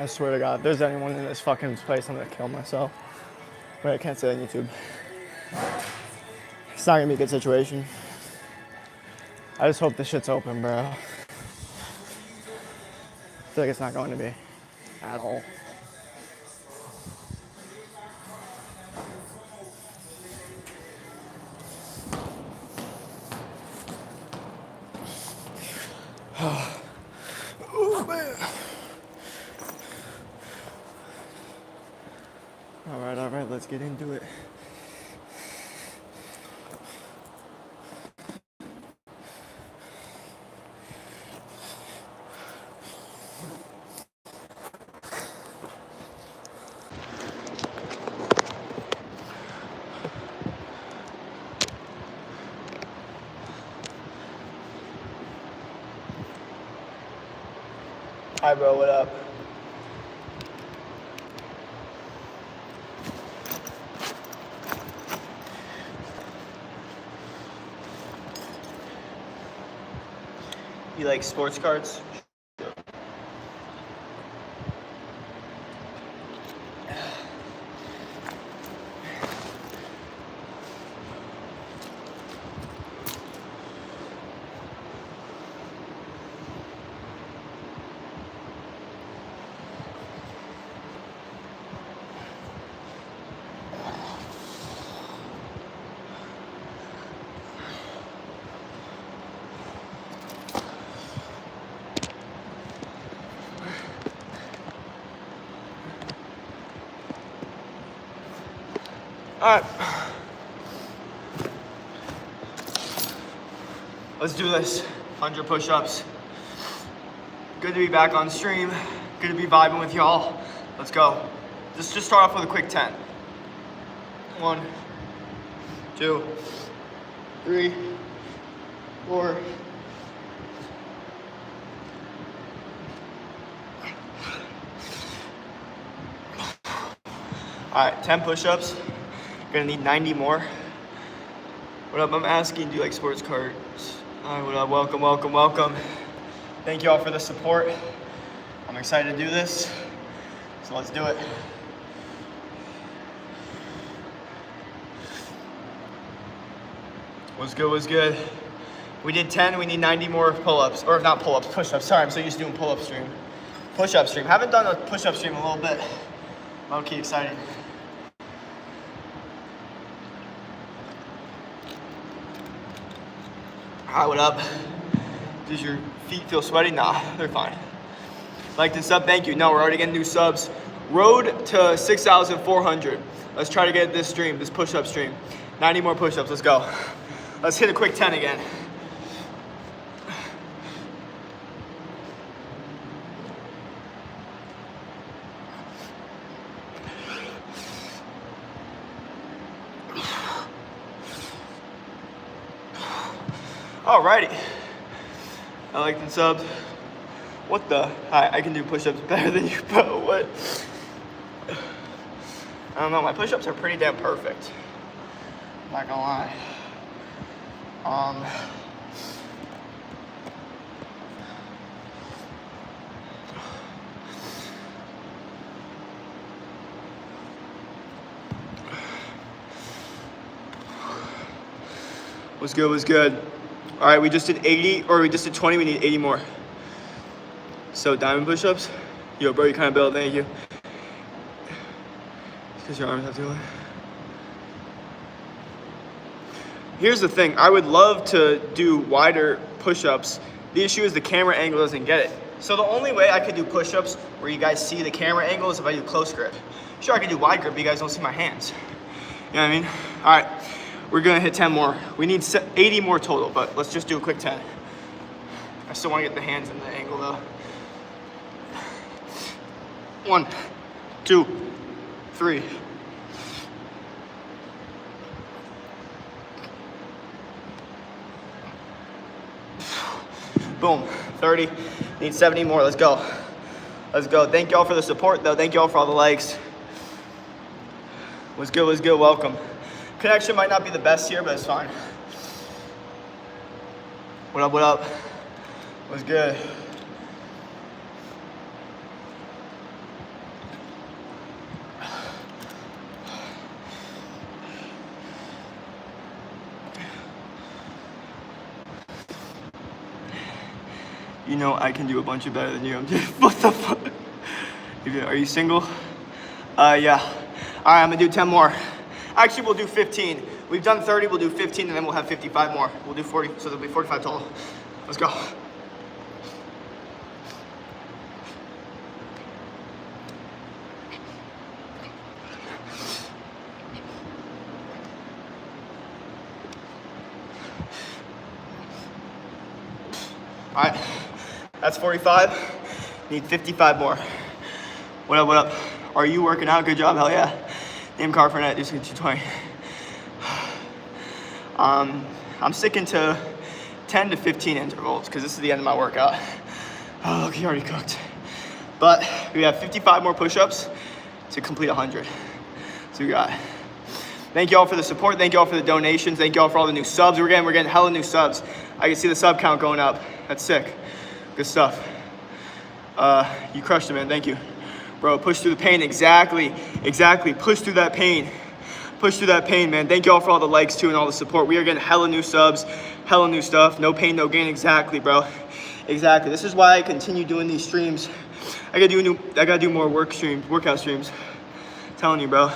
I swear to God, if there's anyone in this fucking place, I'm gonna kill myself. Wait, I can't say that on YouTube. It's not gonna be a good situation. I just hope this shit's open, bro. I feel like it's not going to be at all. Oh, man. All right, let's get into it. Hi, bro, what up? You like sports cards? All right, let's do this. 100 push-ups. Good to be back on stream. Good to be vibing with y'all. Let's go. Just start off with a quick 10. 1, 2, 3, 4. All right, 10 push-ups. Gonna need 90 more. What up, I'm asking, do you like sports cards? All right, what up, welcome, welcome, welcome. Thank you all for the support. I'm excited to do this, so let's do it. What's good, what's good? We did 10, we need 90 more pull-ups, or not pull-ups, push-ups. Sorry, I'm so used to doing pull-up stream. Push-up stream, haven't done a push-up stream in a little bit. Low-key excited. Hi, what up? Does your feet feel sweaty? Nah, they're fine. Like this sub, thank you. No, we're already getting new subs. Road to 6,400. Let's try to get this stream, this push-up stream. 90 more push-ups, let's go. Let's hit a quick 10 again. Alrighty. I like the subs. What the? I can do push-ups better than you, bro. What? I don't know, my push-ups are pretty damn perfect. Not gonna lie. What's good, what's good? All right, we just did 80, or we just did 20, we need 80 more. So diamond push-ups. Yo, bro, you kind of built, thank you. Because your arms have to go. Here's the thing, I would love to do wider push-ups. The issue is the camera angle doesn't get it. So the only way I could do push-ups where you guys see the camera angle is if I do close grip. Sure, I can do wide grip, but you guys don't see my hands. You know what I mean? All right, we're gonna hit 10 more. We need 80 more total, but let's just do a quick 10. I still wanna get the hands in the angle though. 1, 2, 3. Boom, 30, need 70 more, let's go. Let's go, thank y'all for the support though, thank y'all for all the likes. What's good, welcome. Connection might not be the best here, but it's fine. What up, what up? What's good? You know I can do a bunch of better than you. I'm just, what the fuck? Are you single? Yeah. All right, I'm gonna do 10 more. Actually, we'll do 15. We've done 30, we'll do 15, and then we'll have 55 more. We'll do 40, so there'll be 45 total. Let's go. All right, that's 45. Need 55 more. What up, what up? Are you working out? Good job, hell yeah. Name card for net, do 220. I'm sticking to 10 to 15 intervals because this is the end of my workout. Oh, look, he already cooked. But we have 55 more push-ups to complete 100. So we got. Thank you all for the support. Thank you all for the donations. Thank you all for all the new subs. We're getting hella new subs. I can see the sub count going up. That's sick. Good stuff. You crushed it, man. Thank you. Bro, push through the pain. Exactly. Push through that pain. Push through that pain, man. Thank you all for all the likes too and all the support. We are getting hella new subs, hella new stuff. No pain, no gain. Exactly, bro. Exactly. This is why I continue doing these streams. I gotta do more workout streams. I'm telling you, bro.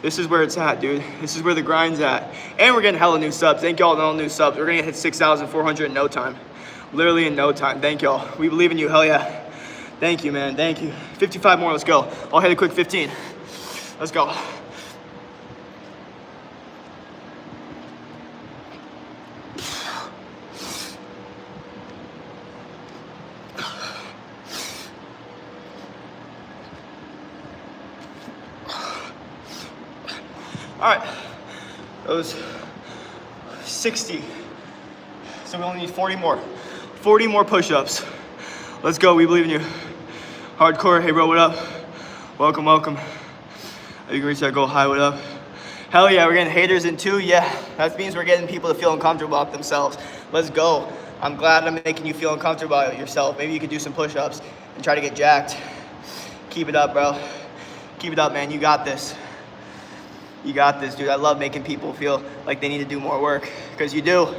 This is where it's at, dude. This is where the grind's at. And we're getting hella new subs. Thank y'all on all new subs. We're gonna hit 6,400 in no time. Literally in no time. Thank y'all. We believe in you, hell yeah. Thank you, man, thank you. 55 more, let's go. I'll hit a quick 15. Let's go. All right, that was 60. So we only need 40 more. 40 more push-ups. Let's go, we believe in you. Hardcore, hey bro, what up? Welcome. You can reach that goal high, what up? Hell yeah, we're getting haters in too, yeah. That means we're getting people to feel uncomfortable about themselves. Let's go. I'm glad I'm making you feel uncomfortable about yourself. Maybe you could do some push-ups and try to get jacked. Keep it up, bro. Keep it up, man, you got this. You got this, dude. I love making people feel like they need to do more work, because you do.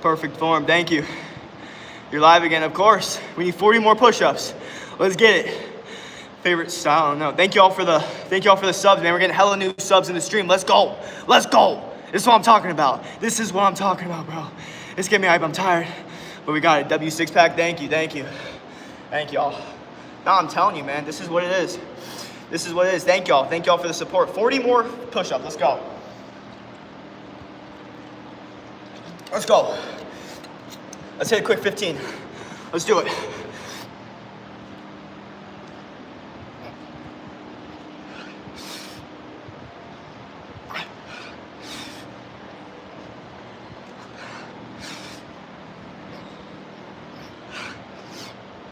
Perfect form, thank you. You're live again, of course. We need 40 more push-ups. Let's get it. Favorite style, no. Thank you all for the subs, man. We're getting hella new subs in the stream. Let's go. Let's go. This is what I'm talking about. This is what I'm talking about, bro. It's getting me hype. I'm tired. But we got it. W6 pack. Thank you. Thank y'all. No, I'm telling you, man. This is what it is. This is what it is. Thank y'all. Thank y'all for the support. 40 more push-ups. Let's go. Let's go. Let's hit a quick 15. Let's do it.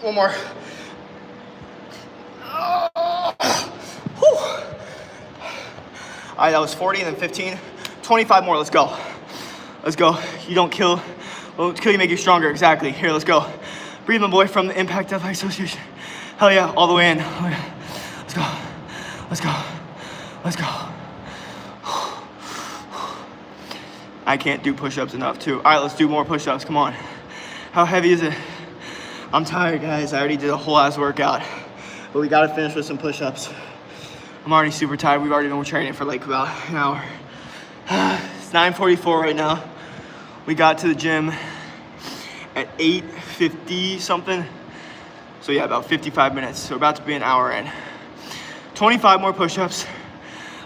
One more. All right, that was 40 and then 15. 25 more, let's go. Let's go. You don't kill, won't kill you, make you stronger, exactly. Here, let's go. Breathe, my boy, from the Impact Death Association. Hell yeah, all the way in. Oh, yeah. Let's go. Let's go. Let's go. I can't do push-ups enough too. All right, let's do more push-ups, come on. How heavy is it? I'm tired, guys. I already did a whole ass workout, but we gotta finish with some push-ups. I'm already super tired. We've already been training for like about an hour. It's 9:44 right now. We got to the gym at 8:50 something. So yeah, about 55 minutes. So we're about to be an hour in. 25 more push-ups.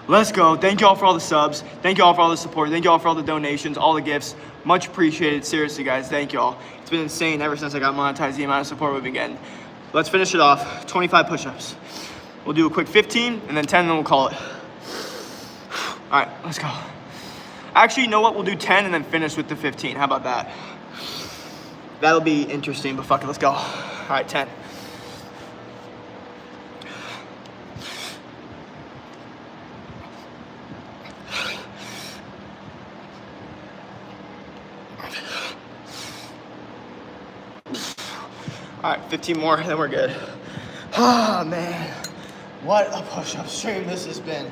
Let's go. Thank you all for all the subs. Thank you all for all the support. Thank you all for all the donations, all the gifts. Much appreciated. Seriously, guys. Thank you all. It's been insane ever since I got monetized, the amount of support we've been getting. Let's finish it off. 25 push-ups. We'll do a quick 15 and then 10 and then we'll call it. All right, let's go. Actually, you know what? We'll do 10 and then finish with the 15. How about that? That'll be interesting, but fuck it, let's go. All right, 10. All right, 15 more, then we're good. Oh, man. What a push-up stream this has been.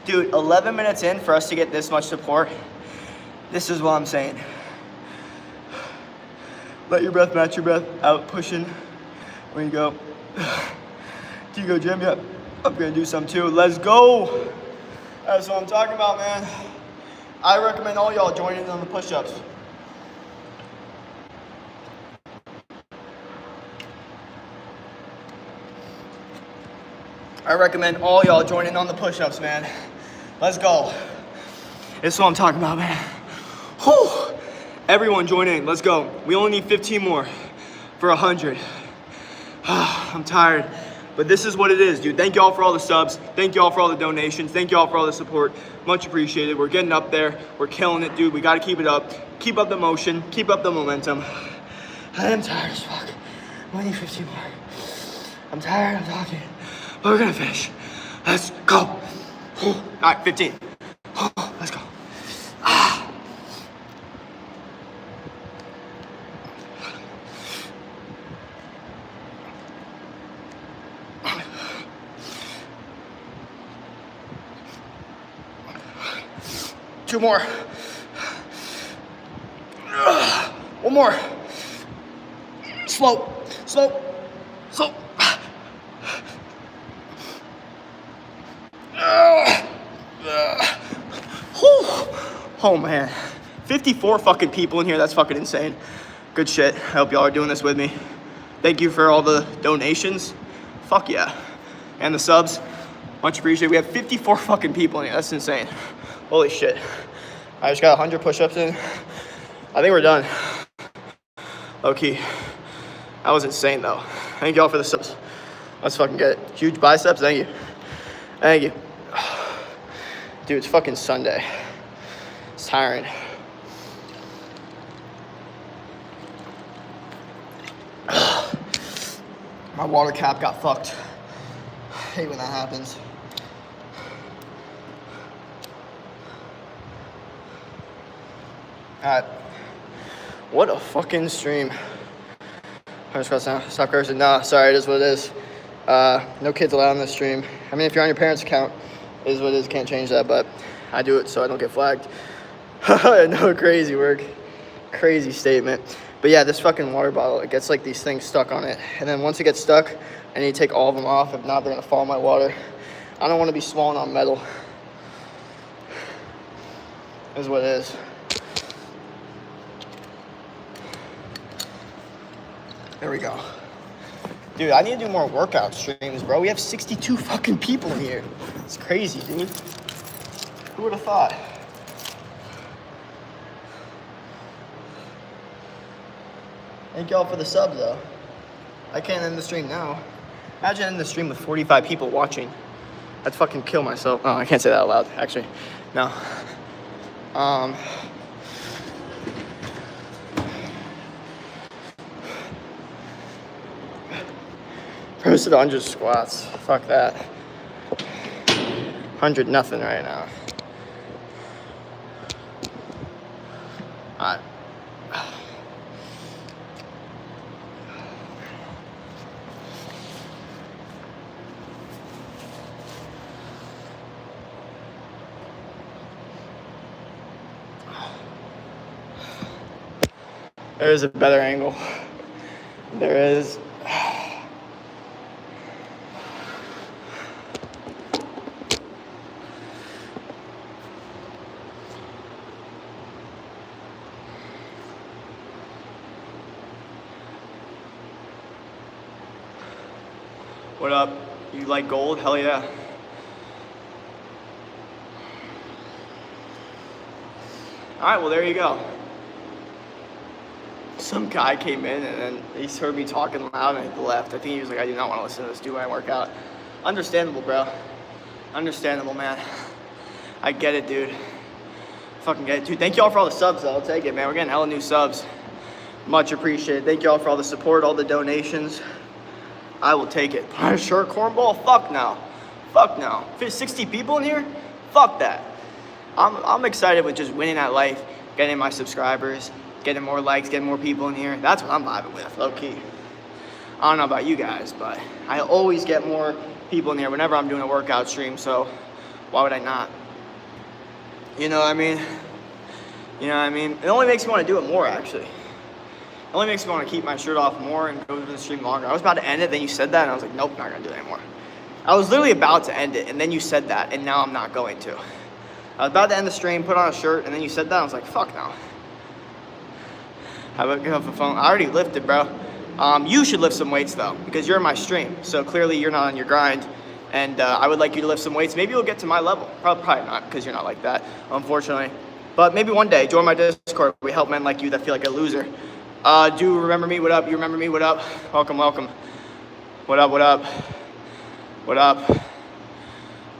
Dude, 11 minutes in for us to get this much support. This is what I'm saying. Let your breath match your breath. Out pushing. When you go. Do you go gym? Yep. I'm gonna do some too. Let's go. That's what I'm talking about, man. I recommend all y'all join in on the push-ups. I recommend all y'all join in on the push-ups, man. Let's go. This is what I'm talking about, man. Whew. Everyone join in. Let's go. We only need 15 more for 100. I'm tired. But this is what it is, dude. Thank y'all for all the subs. Thank y'all for all the donations. Thank y'all for all the support. Much appreciated. We're getting up there. We're killing it, dude. We got to keep it up. Keep up the motion. Keep up the momentum. I am tired as fuck. We need 15 more. I'm tired. I'm talking. But we're going to finish. Let's go. All right, 15. Let's go. Two more. One more. Slow, slow, slow. Oh man, 54 fucking people in here. That's fucking insane. Good shit. I hope y'all are doing this with me. Thank you for all the donations. Fuck yeah. And the subs. Much appreciated. We have 54 fucking people in here. That's insane. Holy shit. I just got 100 push-ups in. I think we're done. Okay. That was insane though. Thank y'all for the subs. Let's fucking get it. Huge biceps. Thank you. Thank you. Dude, it's fucking Sunday. It's tiring. My water cap got fucked. I hate when that happens. Alright. What a fucking stream. I'm just gonna stop cursing. Nah, sorry, it is what it is. No kids allowed on this stream. I mean, if you're on your parents' account, it is what it is. Can't change that, but I do it so I don't get flagged. No, crazy work. Crazy statement. But yeah, this fucking water bottle, it gets like these things stuck on it. And then once it gets stuck, I need to take all of them off. If not, they're gonna fall in my water. I don't want to be swollen on metal. This is what it is. There we go. Dude, I need to do more workout streams, bro. We have 62 fucking people in here. It's crazy, dude. Who would have thought? Thank y'all for the sub, though. I can't end the stream now. Imagine ending the stream with 45 people watching. I'd fucking kill myself. Oh, I can't say that out loud, actually. No. Posted 100 squats. Fuck that. 100 nothing right now. Alright. There is a better angle. There is. What up? You like gold? Hell yeah. Alright, well there you go. Some guy came in and then he heard me talking loud and he left. I think he was like, I do not want to listen to this dude when I work out. Understandable, bro. Understandable, man. I get it, dude. Fucking get it. Dude, thank y'all for all the subs, though. I'll take it, man. We're getting hella new subs. Much appreciated. Thank y'all for all the support, all the donations. I will take it. Sure, cornball? Fuck no. Fuck no. 60 people in here? Fuck that. I'm excited with just winning at life, getting my subscribers, getting more likes, getting more people in here. That's what I'm vibing with, low key. I don't know about you guys, but I always get more people in here whenever I'm doing a workout stream, so why would I not? You know what I mean? You know what I mean? It only makes me want to do it more, actually. It only makes me want to keep my shirt off more and go to the stream longer. I was about to end it, then you said that, and I was like, nope, not gonna do it anymore. I was literally about to end it, and then you said that, and now I'm not going to. I was about to end the stream, put on a shirt, and then you said that, I was like, fuck no. How about get off the phone? I already lifted, bro. You should lift some weights, though, because you're in my stream, so clearly you're not on your grind, and I would like you to lift some weights. Maybe you'll get to my level. Probably not, because you're not like that, unfortunately. But maybe one day, join my Discord. We help men like you that feel like a loser. Do you remember me? What up? You remember me? What up? Welcome, welcome. What up, what up? What up?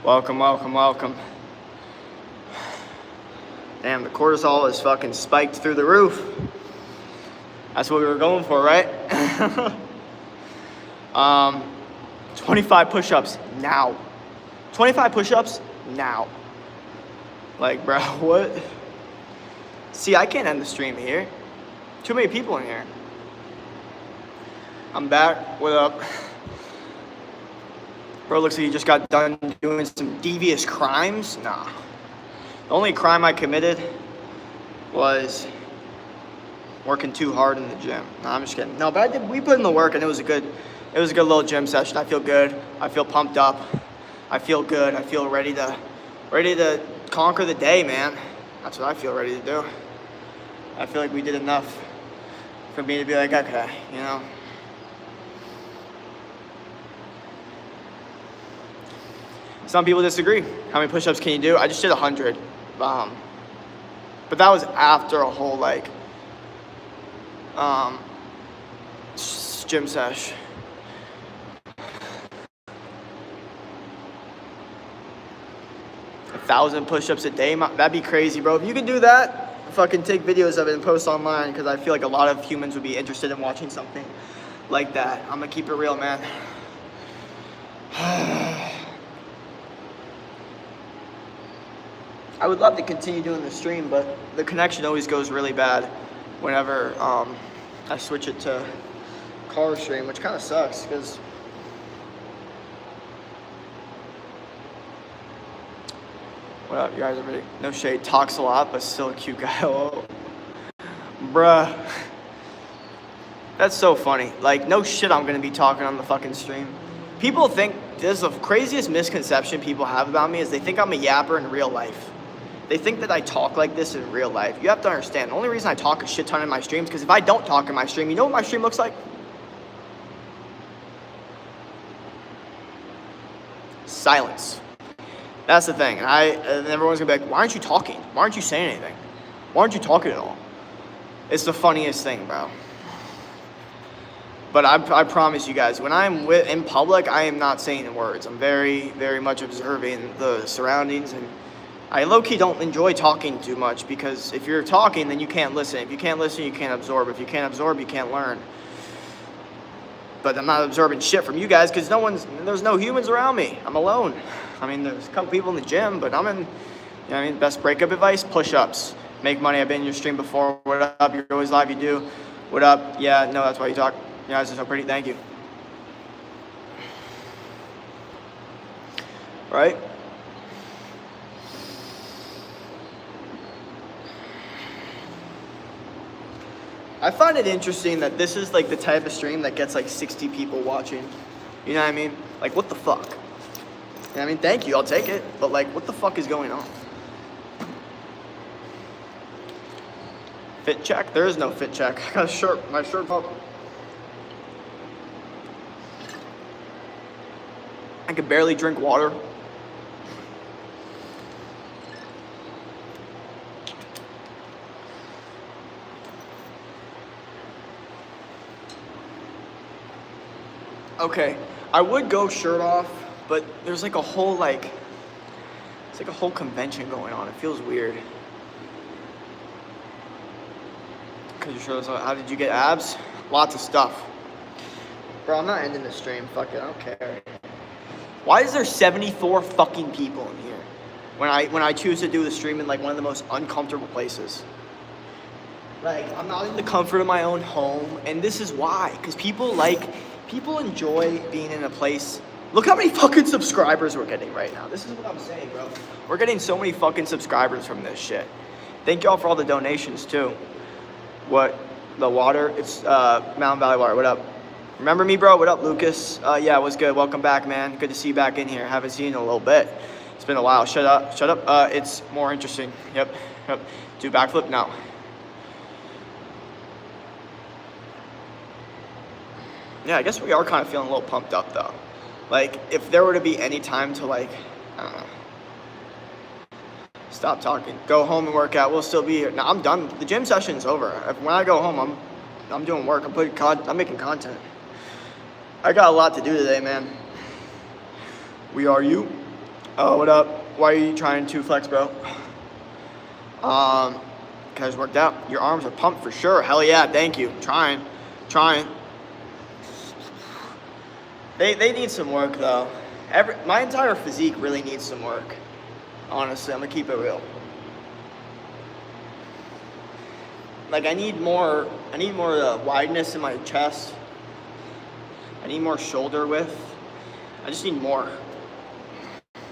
Welcome, welcome, welcome. Damn, the cortisol is fucking spiked through the roof. That's what we were going for, right? 25 push-ups now. 25 push-ups now. Like, bro, what? See, I can't end the stream here. Too many people in here. I'm back. What up? Bro, looks like you just got done doing some devious crimes. Nah. The only crime I committed was working too hard in the gym. Nah, I'm just kidding. No, but we put in the work, and it was a good little gym session. I feel good. I feel pumped up. I feel good. I feel ready to conquer the day, man. That's what I feel ready to do. I feel like we did enough for me to be like, okay, you know. Some people disagree. How many push-ups can you do? I just did 100. But that was after a whole, like, gym sesh. A 1,000 push-ups a day? That'd be crazy, bro. If you could do that, fucking take videos of it and post online, because I feel like a lot of humans would be interested in watching something like that. I'm gonna keep it real, man. I would love to continue doing the stream, but the connection always goes really bad whenever I switch it to car stream, which kind of sucks, because what up, you guys are ready? No shade, talks a lot, but still a cute guy. Oh, bruh. That's so funny. Like, no shit I'm gonna be talking on the fucking stream. People think, this is the craziest misconception people have about me, is they think I'm a yapper in real life. They think that I talk like this in real life. You have to understand, the only reason I talk a shit ton in my streams, because if I don't talk in my stream, you know what my stream looks like? Silence. That's the thing. And everyone's gonna be like, why aren't you talking? Why aren't you saying anything? Why aren't you talking at all? It's the funniest thing, bro. But I promise you guys, when I'm in public, I am not saying words. I'm very, very much observing the surroundings, and I low-key don't enjoy talking too much, because if you're talking, then you can't listen. If you can't listen, you can't absorb. If you can't absorb, you can't learn. But I'm not absorbing shit from you guys, because there's no humans around me. I'm alone. I mean, there's a couple people in the gym, but I'm in, you know what I mean? Best breakup advice, push-ups. Make money. I've been in your stream before. What up? You're always live. You do. What up? Yeah, no, that's why you talk. You guys are so pretty. Thank you. Right? I find it interesting that this is like the type of stream that gets like 60 people watching. You know what I mean? Like, what the fuck? You know what I mean? Thank you, I'll take it. But like, what the fuck is going on? Fit check? There is no fit check. I got a shirt, my shirt up. I can barely drink water. Okay, I would go shirt off, but there's like a whole it's like a whole convention going on. It feels weird. Cause your shirtless. How did you get abs? Lots of stuff. Bro, I'm not ending the stream. Fuck it, I don't care. Why is there 74 fucking people in here when I choose to do the stream in like one of the most uncomfortable places? Like, I'm not in the comfort of my own home, and this is why. Cause people enjoy being in a place. Look how many fucking subscribers we're getting right now. This is what I'm saying, bro. We're getting so many fucking subscribers from this shit. Thank y'all for all the donations too. What the water. It's Mountain Valley Water. What up? Remember me, bro? What up, Lucas? Yeah, what's good? Welcome back, man. Good to see you back in here. Haven't seen you in a little bit. It's been a while. Shut up. Shut up. It's more interesting. Yep. Do backflip? No. Yeah, I guess we are kind of feeling a little pumped up, though. Like, if there were to be any time to, like, I don't know. Stop talking. Go home and work out. We'll still be here. No, I'm done. The gym session's over. When I go home, I'm doing work. I'm making content. I got a lot to do today, man. We are you. Oh, what up? Why are you trying to flex, bro? Because worked out. Your arms are pumped for sure. Hell yeah, thank you. Trying. They need some work though. My entire physique really needs some work. Honestly, I'm gonna keep it real. Like I need more wideness in my chest. I need more shoulder width. I just need more.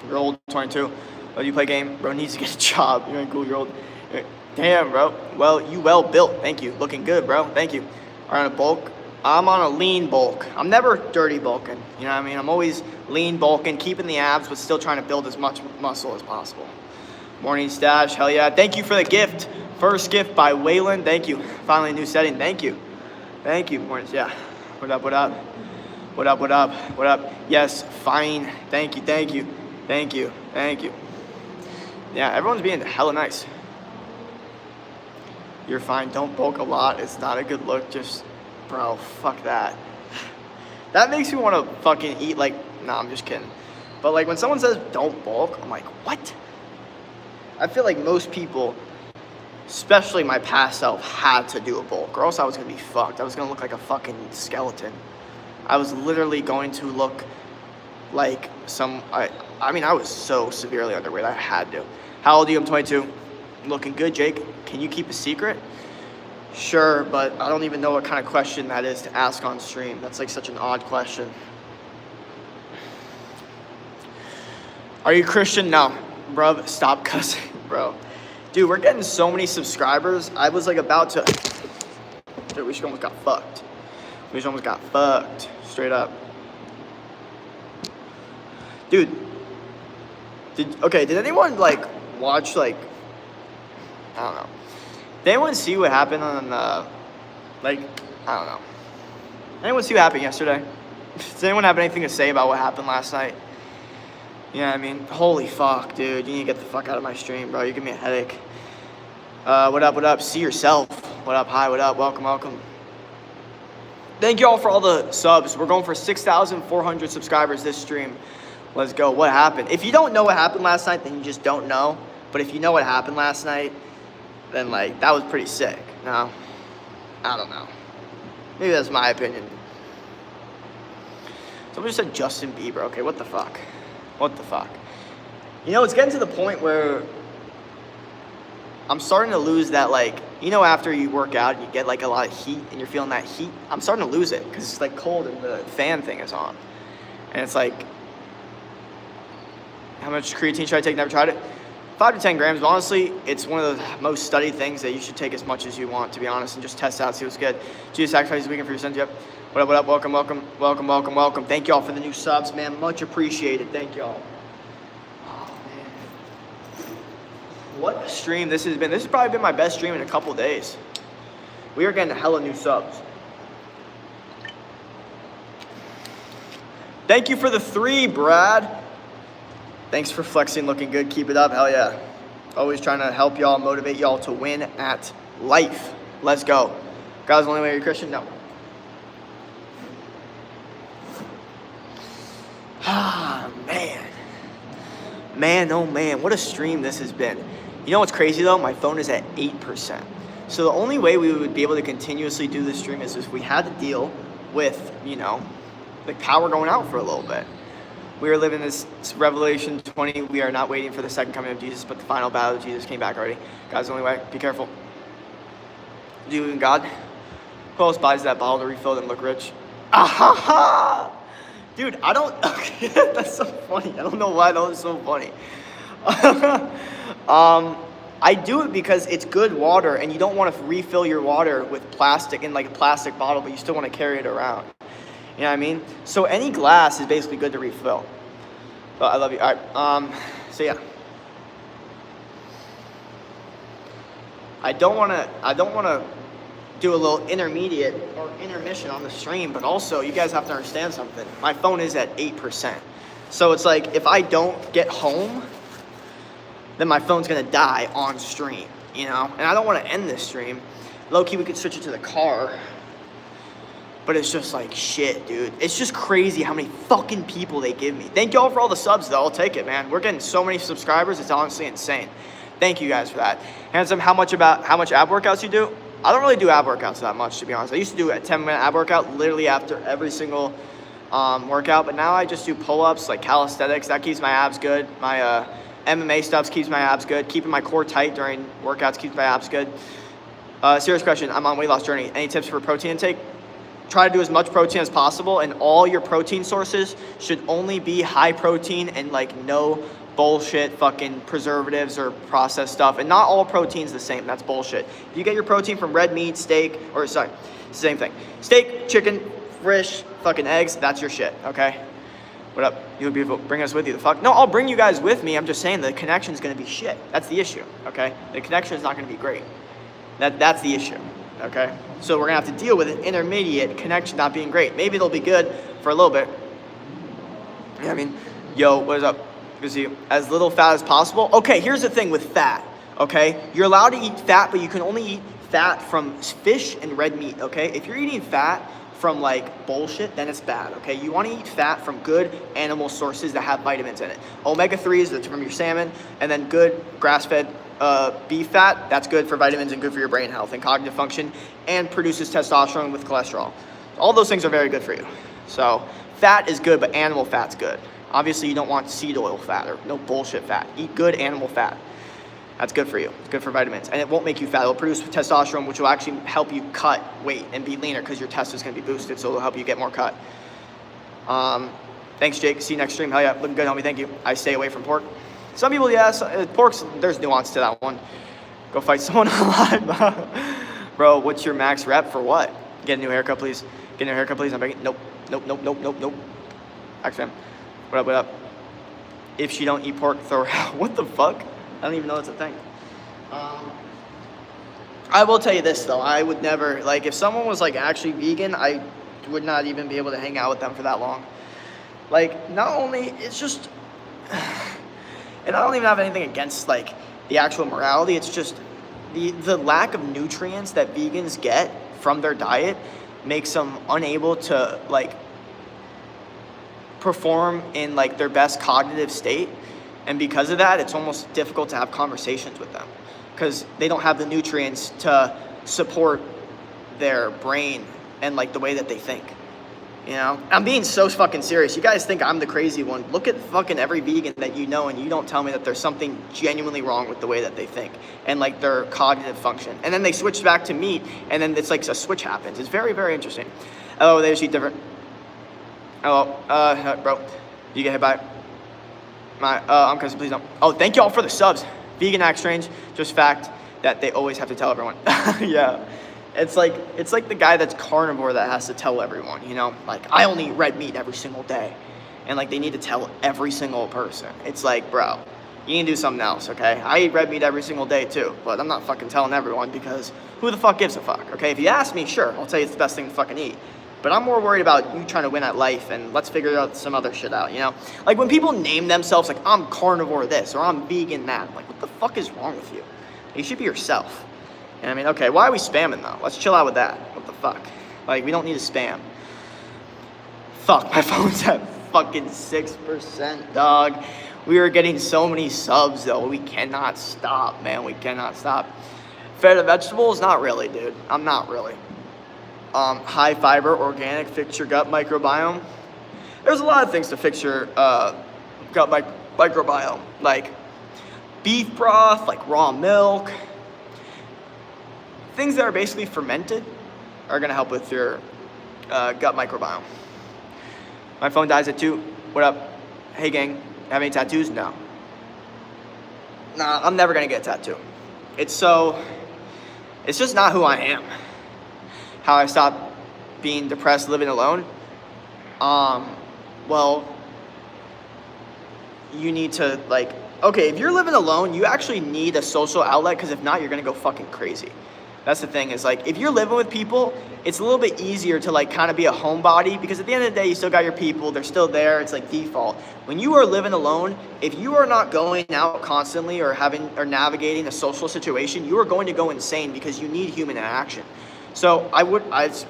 You're old, 22. Oh, you play game? Bro needs to get a job. You're cool, you're old. Damn, bro. Well, you well built. Thank you. Looking good, bro. Thank you. Are on a bulk? I'm on a lean bulk. I'm never dirty bulking. You know what I mean? I'm always lean bulking, keeping the abs, but still trying to build as much muscle as possible. Morning stash. Hell yeah. Thank you for the gift. First gift by Waylon. Thank you. Finally a new setting. Thank you. Mornings. Yeah. What up? Yes, fine. Thank you. Yeah, everyone's being hella nice. You're fine. Don't bulk a lot. It's not a good look. Just, bro, fuck that. That makes me want to fucking eat like, nah, I'm just kidding. But like when someone says don't bulk, I'm like, what? I feel like most people, especially my past self, had to do a bulk or else I was going to be fucked. I was going to look like a fucking skeleton. I was literally going to look like I mean, I was so severely underweight. I had to. How old are you? I'm 22. Looking good, Jake. Can you keep a secret? Sure, but I don't even know what kind of question that is to ask on stream. That's like such an odd question. Are you Christian? No. Bro, stop cussing, bro. Dude, we're getting so many subscribers. I was like about to... Dude, we almost got fucked. Straight up. Dude. Did anyone like watch like... I don't know. Did anyone see what happened on I don't know. Anyone see what happened yesterday? Does anyone have anything to say about what happened last night? You know what I mean? Holy fuck, dude. You need to get the fuck out of my stream, bro. You give me a headache. What up? See yourself. What up? Hi, what up? Welcome. Thank you all for all the subs. We're going for 6,400 subscribers this stream. Let's go. What happened? If you don't know what happened last night, then you just don't know. But if you know what happened last night, then like that was pretty sick. No, I don't know. Maybe that's my opinion. Someone just said Justin Bieber. Okay, what the fuck? You know, it's getting to the point where I'm starting to lose that, like, you know, after you work out and you get like a lot of heat and you're feeling that heat, I'm starting to lose it because it's like cold and the fan thing is on. And it's like, how much creatine should I take? Never tried it. 5 to 10 grams. But honestly, it's one of the most studied things that you should take as much as you want, to be honest, and just test out, see what's good. Jesus sacrifice this weekend for your sons. Yep. What up? Welcome. Thank y'all for the new subs, man. Much appreciated. Thank y'all. Oh, man. What a stream this has been. This has probably been my best stream in a couple days. We are getting hella new subs. Thank you for the 3, Brad. Thanks for flexing, looking good. Keep it up. Hell yeah. Always trying to help y'all, motivate y'all to win at life. Let's go. Guys, the only way you're Christian? No. Ah, man. Man, oh man, what a stream this has been. You know what's crazy though? My phone is at 8%. So the only way we would be able to continuously do this stream is if we had to deal with, you know, the power going out for a little bit. We are living this Revelation 20. We are not waiting for the second coming of Jesus, but the final battle of Jesus came back already. God's the only way. Be careful. Do you believe in God? Who else buys that bottle to refill and look rich? Ah ha ha! Dude, I don't... That's so funny. I don't know why that was so funny. I do it because it's good water, and you don't want to refill your water with plastic in like a plastic bottle, but you still want to carry it around. You know what I mean? So any glass is basically good to refill. But I love you. All right. So yeah. I don't want to do a little intermediate or intermission on the stream, but also you guys have to understand something. My phone is at 8%. So it's like if I don't get home, then my phone's gonna die on stream, you know? And I don't wanna end this stream. Low-key, we could switch it to the car. But it's just like, shit, dude. It's just crazy how many fucking people they give me. Thank y'all for all the subs, though. I'll take it, man. We're getting so many subscribers. It's honestly insane. Thank you guys for that. Handsome, how much ab workouts you do? I don't really do ab workouts that much, to be honest. I used to do a 10-minute ab workout literally after every single workout, but now I just do pull-ups, like calisthenics. That keeps my abs good. My MMA stuff keeps my abs good. Keeping my core tight during workouts keeps my abs good. Serious question. I'm on weight loss journey. Any tips for protein intake? Try to do as much protein as possible, and all your protein sources should only be high protein and like no bullshit fucking preservatives or processed stuff. And not all protein's the same. That's bullshit. If you get your protein from red meat, steak, or sorry, same thing. Steak, chicken, fish, fucking eggs, that's your shit, okay? What up? You look beautiful. Bring us with you. The fuck? No, I'll bring you guys with me. I'm just saying the connection's gonna be shit. That's the issue, okay? The connection is not gonna be great. That's the issue, okay? So we're gonna have to deal with an intermediate connection not being great. Maybe it'll be good for a little bit. You know what I mean? Yo, what is up? Good to see you. As little fat as possible. Okay, here's the thing with fat, okay? You're allowed to eat fat, but you can only eat fat from fish and red meat, okay? If you're eating fat from like bullshit, then it's bad, okay? You want to eat fat from good animal sources that have vitamins in it. Omega-3s, that's from your salmon, and then good grass-fed beef fat, that's good for vitamins and good for your brain health and cognitive function, and produces testosterone with cholesterol. All those things are very good for you. So fat is good, but animal fat's good. Obviously, you don't want seed oil fat or no bullshit fat. Eat good animal fat. That's good for you. It's good for vitamins. And it won't make you fat. It'll produce testosterone, which will actually help you cut weight and be leaner because your test is going to be boosted, so it'll help you get more cut. Thanks, Jake. See you next stream. Hell yeah. Looking good, homie. Thank you. I stay away from pork. Some people, yes. Pork's, there's nuance to that one. Go fight someone alive. Bro, what's your max rep for what? Get a new haircut, please. Get a new haircut, please. I'm begging. Nope. Nope, nope, nope, nope, nope. Actually, what up, what up? If she don't eat pork, throw her out. What the fuck? I don't even know that's a thing. I will tell you this, though. I would never, like, if someone was, like, actually vegan, I would not even be able to hang out with them for that long. Like, not only, it's just, and I don't even have anything against, like, the actual morality. It's just the lack of nutrients that vegans get from their diet makes them unable to, like, perform in, like, their best cognitive state. And because of that, it's almost difficult to have conversations with them because they don't have the nutrients to support their brain and like the way that they think. You know, I'm being so fucking serious. You guys think I'm the crazy one. Look at fucking every vegan that you know and you don't tell me that there's something genuinely wrong with the way that they think and like their cognitive function. And then they switch back to meat and then it's like a switch happens. It's very, very interesting. Oh, they just eat different. Oh, bro, you get hit by I'm cousin, please don't. Oh, thank y'all for the subs. Vegan act strange, just fact that they always have to tell everyone. Yeah, it's like the guy that's carnivore that has to tell everyone, you know, like I only eat red meat every single day, and like they need to tell every single person. It's like, bro, you need to do something else, okay? I eat red meat every single day too, but I'm not fucking telling everyone because who the fuck gives a fuck, okay? If you ask me, sure, I'll tell you it's the best thing to fucking eat. But I'm more worried about you trying to win at life and let's figure out some other shit out, you know? Like when people name themselves like, I'm carnivore this or I'm vegan that, I'm like, what the fuck is wrong with you? You should be yourself. And I mean, okay, why are we spamming though? Let's chill out with that. What the fuck? Like, we don't need to spam. Fuck, my phone's at fucking 6%, dog. We are getting so many subs though. We cannot stop, man. We cannot stop. Fed of vegetables? Not really, dude. I'm not really. High fiber, organic, fix your gut microbiome. There's a lot of things to fix your gut microbiome, like beef broth, like raw milk. Things that are basically fermented are gonna help with your gut microbiome. My phone dies at 2. What up? Hey gang, have any tattoos? No. Nah, I'm never gonna get a tattoo. it's just not who I am. How I stopped being depressed living alone. Well, you need to like, okay, if you're living alone, you actually need a social outlet, because if not, you're gonna go fucking crazy. That's the thing, is like, if you're living with people, it's a little bit easier to like kind of be a homebody, because at the end of the day, you still got your people, they're still there, it's like default. When you are living alone, if you are not going out constantly or navigating a social situation, you are going to go insane, because you need human interaction. So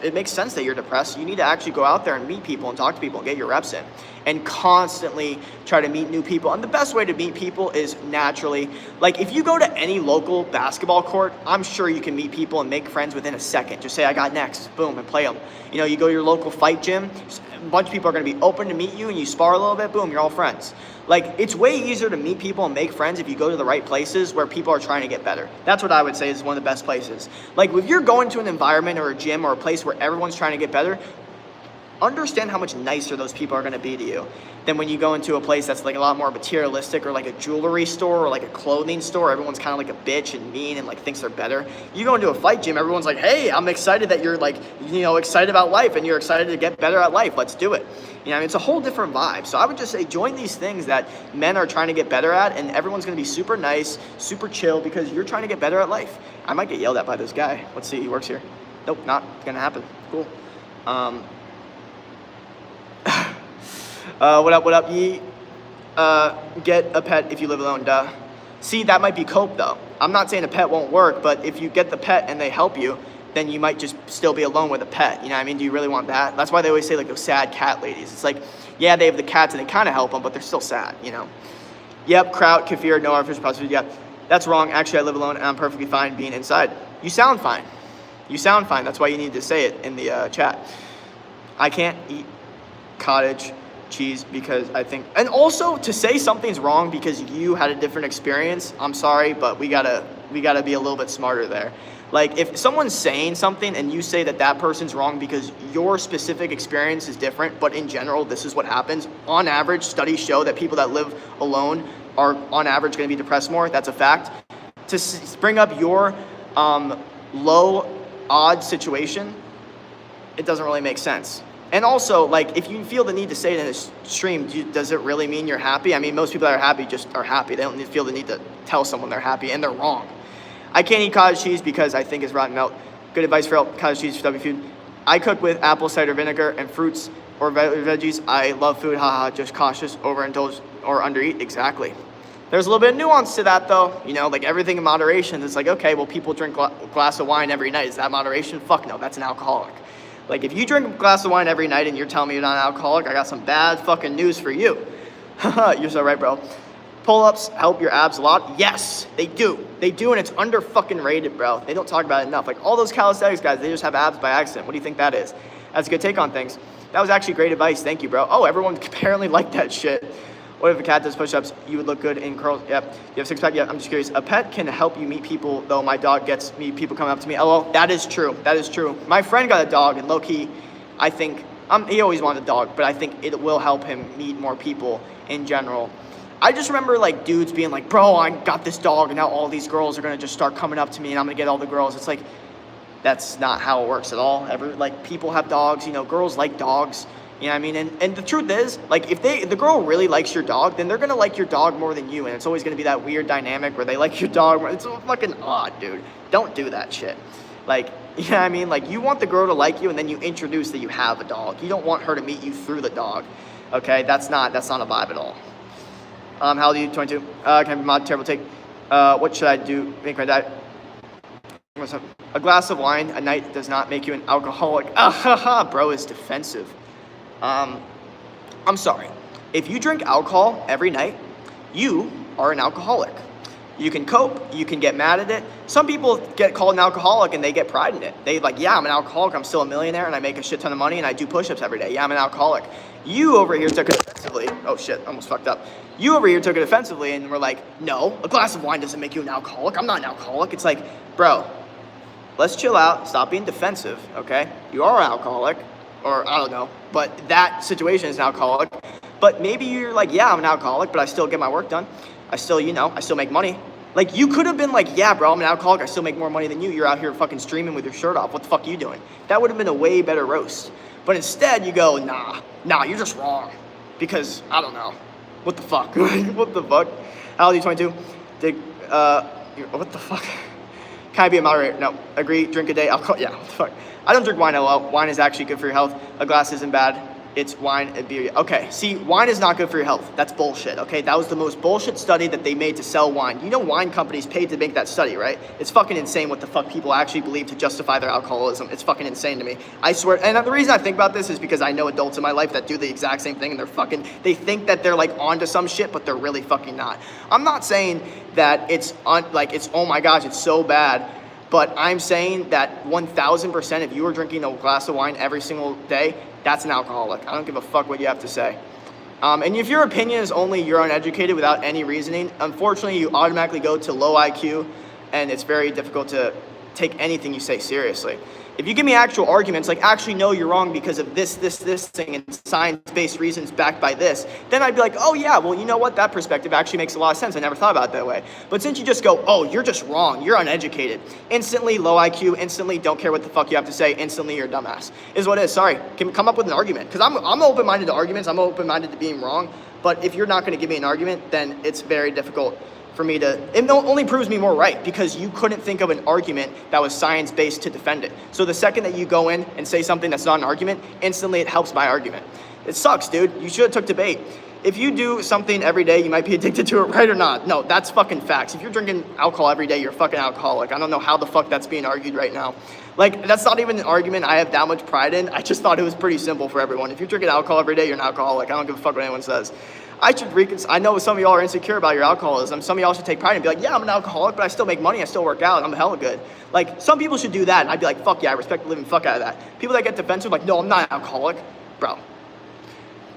it makes sense that you're depressed. You need to actually go out there and meet people and talk to people and get your reps in, and constantly try to meet new people. And the best way to meet people is naturally. Like, if you go to any local basketball court, I'm sure you can meet people and make friends within a second. Just say, I got next, boom, and play them. You know, you go to your local fight gym, a bunch of people are gonna be open to meet you, and you spar a little bit, boom, you're all friends. Like, it's way easier to meet people and make friends if you go to the right places where people are trying to get better. That's what I would say is one of the best places. Like, if you're going to an environment or a gym or a place where everyone's trying to get better, understand how much nicer those people are going to be to you than when you go into a place that's like a lot more materialistic, or like a jewelry store or like a clothing store. Everyone's kind of like a bitch and mean and like thinks they're better. You go into a fight gym, everyone's like, hey, I'm excited that you're like, you know, excited about life and you're excited to get better at life. Let's do it. You know, it's a whole different vibe. So I would just say join these things that men are trying to get better at, and everyone's going to be super nice, super chill, because you're trying to get better at life. I might get yelled at by this guy. Let's see, he works here. Nope, not going to happen. Cool. What up, ye? Get a pet if you live alone, duh. See, that might be cope, though. I'm not saying a pet won't work, but if you get the pet and they help you, then you might just still be alone with a pet. You know what I mean? Do you really want that? That's why they always say, like, those sad cat ladies. It's like, yeah, they have the cats and they kind of help them, but they're still sad, you know? Yep, kraut, kefir, no artificial processed. Yeah, that's wrong. Actually, I live alone and I'm perfectly fine being inside. You sound fine. You sound fine. That's why you need to say it in the chat. I can't eat cottage cheese because I think, and also to say something's wrong because you had a different experience, I'm sorry, but we gotta be a little bit smarter there. Like, if someone's saying something and you say that that person's wrong because your specific experience is different, but in general, this is what happens. On average, studies show that people that live alone are on average going to be depressed more. That's a fact. To bring up your low odds situation, it doesn't really make sense. And also, like, if you feel the need to say it in a stream, does it really mean you're happy? I mean, most people that are happy just are happy. They don't feel the need to tell someone they're happy, and they're wrong. I can't eat cottage cheese because I think it's rotten milk. Good advice for cottage cheese for W food. I cook with apple cider vinegar and fruits or veggies. I love food, haha, just cautious, overindulge or undereat. Exactly. There's a little bit of nuance to that, though. You know, like everything in moderation. It's like, okay, well, people drink a glass of wine every night. Is that moderation? Fuck no, that's an alcoholic. Like, if you drink a glass of wine every night and you're telling me you're not an alcoholic, I got some bad fucking news for you. You're so right, bro. Pull-ups help your abs a lot. Yes, they do. They do, and it's under fucking rated, bro. They don't talk about it enough. Like, all those calisthenics guys, they just have abs by accident. What do you think that is? That's a good take on things. That was actually great advice. Thank you, bro. Oh, everyone apparently liked that shit. What if a cat does push-ups? You would look good in curls. Yep. You have six-pack? Yeah, I'm just curious. A pet can help you meet people, though. My dog gets me people coming up to me. Oh, well, that is true. That is true. My friend got a dog, and low-key, I think, he always wanted a dog, but I think it will help him meet more people in general. I just remember, like, dudes being like, bro, I got this dog, and now all these girls are going to just start coming up to me, and I'm going to get all the girls. It's like, that's not how it works at all. Like, people have dogs, you know, girls like dogs. You know what I mean? And the truth is, like, if the girl really likes your dog, then they're going to like your dog more than you. And it's always going to be that weird dynamic where they like your dog more. It's so fucking odd, dude. Don't do that shit. Like, you know what I mean? Like, you want the girl to like you, and then you introduce that you have a dog. You don't want her to meet you through the dog. Okay? That's not a vibe at all. How old are you? 22. Can I be mod? Terrible take. What should I do? Make my diet. A glass of wine a night does not make you an alcoholic. Bro is defensive. I'm sorry. If you drink alcohol every night, you are an alcoholic. You can cope. You can get mad at it. Some people get called an alcoholic and they get pride in it. They like, yeah, I'm an alcoholic. I'm still a millionaire and I make a shit ton of money and I do push-ups every day. Yeah, I'm an alcoholic. You over here took it offensively. Oh shit, almost fucked up. You over here took it offensively and were like, no, a glass of wine doesn't make you an alcoholic. I'm not an alcoholic. It's like, bro, let's chill out. Stop being defensive, okay? You are an alcoholic. Or I don't know, but that situation is an alcoholic. But maybe you're like, yeah, I'm an alcoholic, but I still get my work done. I still, I still make money. Like, you could have been like, yeah, bro, I'm an alcoholic. I still make more money than you. You're out here fucking streaming with your shirt off. What the fuck are you doing? That would have been a way better roast. But instead, you go, nah, you're just wrong. Because, I don't know. What the fuck? What the fuck? How old are you, 22? What the fuck? Can I be a moderator? No. Agree, drink a day, alcohol? Yeah, what the fuck? I don't drink wine, LOL. Wine is actually good for your health. A glass isn't bad. It's wine and beer. Okay, see, wine is not good for your health. That's bullshit, okay? That was the most bullshit study that they made to sell wine. You know wine companies paid to make that study, right? It's fucking insane what the fuck people actually believe to justify their alcoholism. It's fucking insane to me. I swear, and the reason I think about this is because I know adults in my life that do the exact same thing, and they think that they're like onto some shit, but they're really fucking not. I'm not saying that it's oh my gosh, it's so bad. But I'm saying that 1,000% if you were drinking a glass of wine every single day, that's an alcoholic. I don't give a fuck what you have to say. And if your opinion is only you're uneducated without any reasoning, unfortunately, you automatically go to low IQ, and it's very difficult to take anything you say seriously. If you give me actual arguments, like actually no, you're wrong because of this thing and science-based reasons backed by this, then I'd be like, oh yeah, well, you know what? That perspective actually makes a lot of sense. I never thought about it that way. But since you just go, oh, you're just wrong, you're uneducated, instantly low IQ, instantly don't care what the fuck you have to say, instantly you're a dumbass, is what it is. Sorry, can come up with an argument. Because I'm open-minded to arguments, I'm open-minded to being wrong, but if you're not gonna give me an argument, then it's very difficult for me to, it only proves me more right because you couldn't think of an argument that was science-based to defend it. So the second that you go in and say something that's not an argument, instantly it helps my argument. It sucks, dude. You should have took debate. If you do something every day, you might be addicted to it, right or not? No, that's fucking facts. If you're drinking alcohol every day, you're a fucking alcoholic. I don't know how the fuck that's being argued right now. Like, that's not even an argument I have that much pride in. I just thought it was pretty simple for everyone. If you're drinking alcohol every day, you're an alcoholic. I don't give a fuck what anyone says. I know some of y'all are insecure about your alcoholism. Some of y'all should take pride and be like, yeah, I'm an alcoholic, but I still make money. I still work out. I'm hella good. Like, some people should do that. And I'd be like, fuck yeah, I respect the living fuck out of that. People that get defensive, like, no, I'm not an alcoholic. Bro,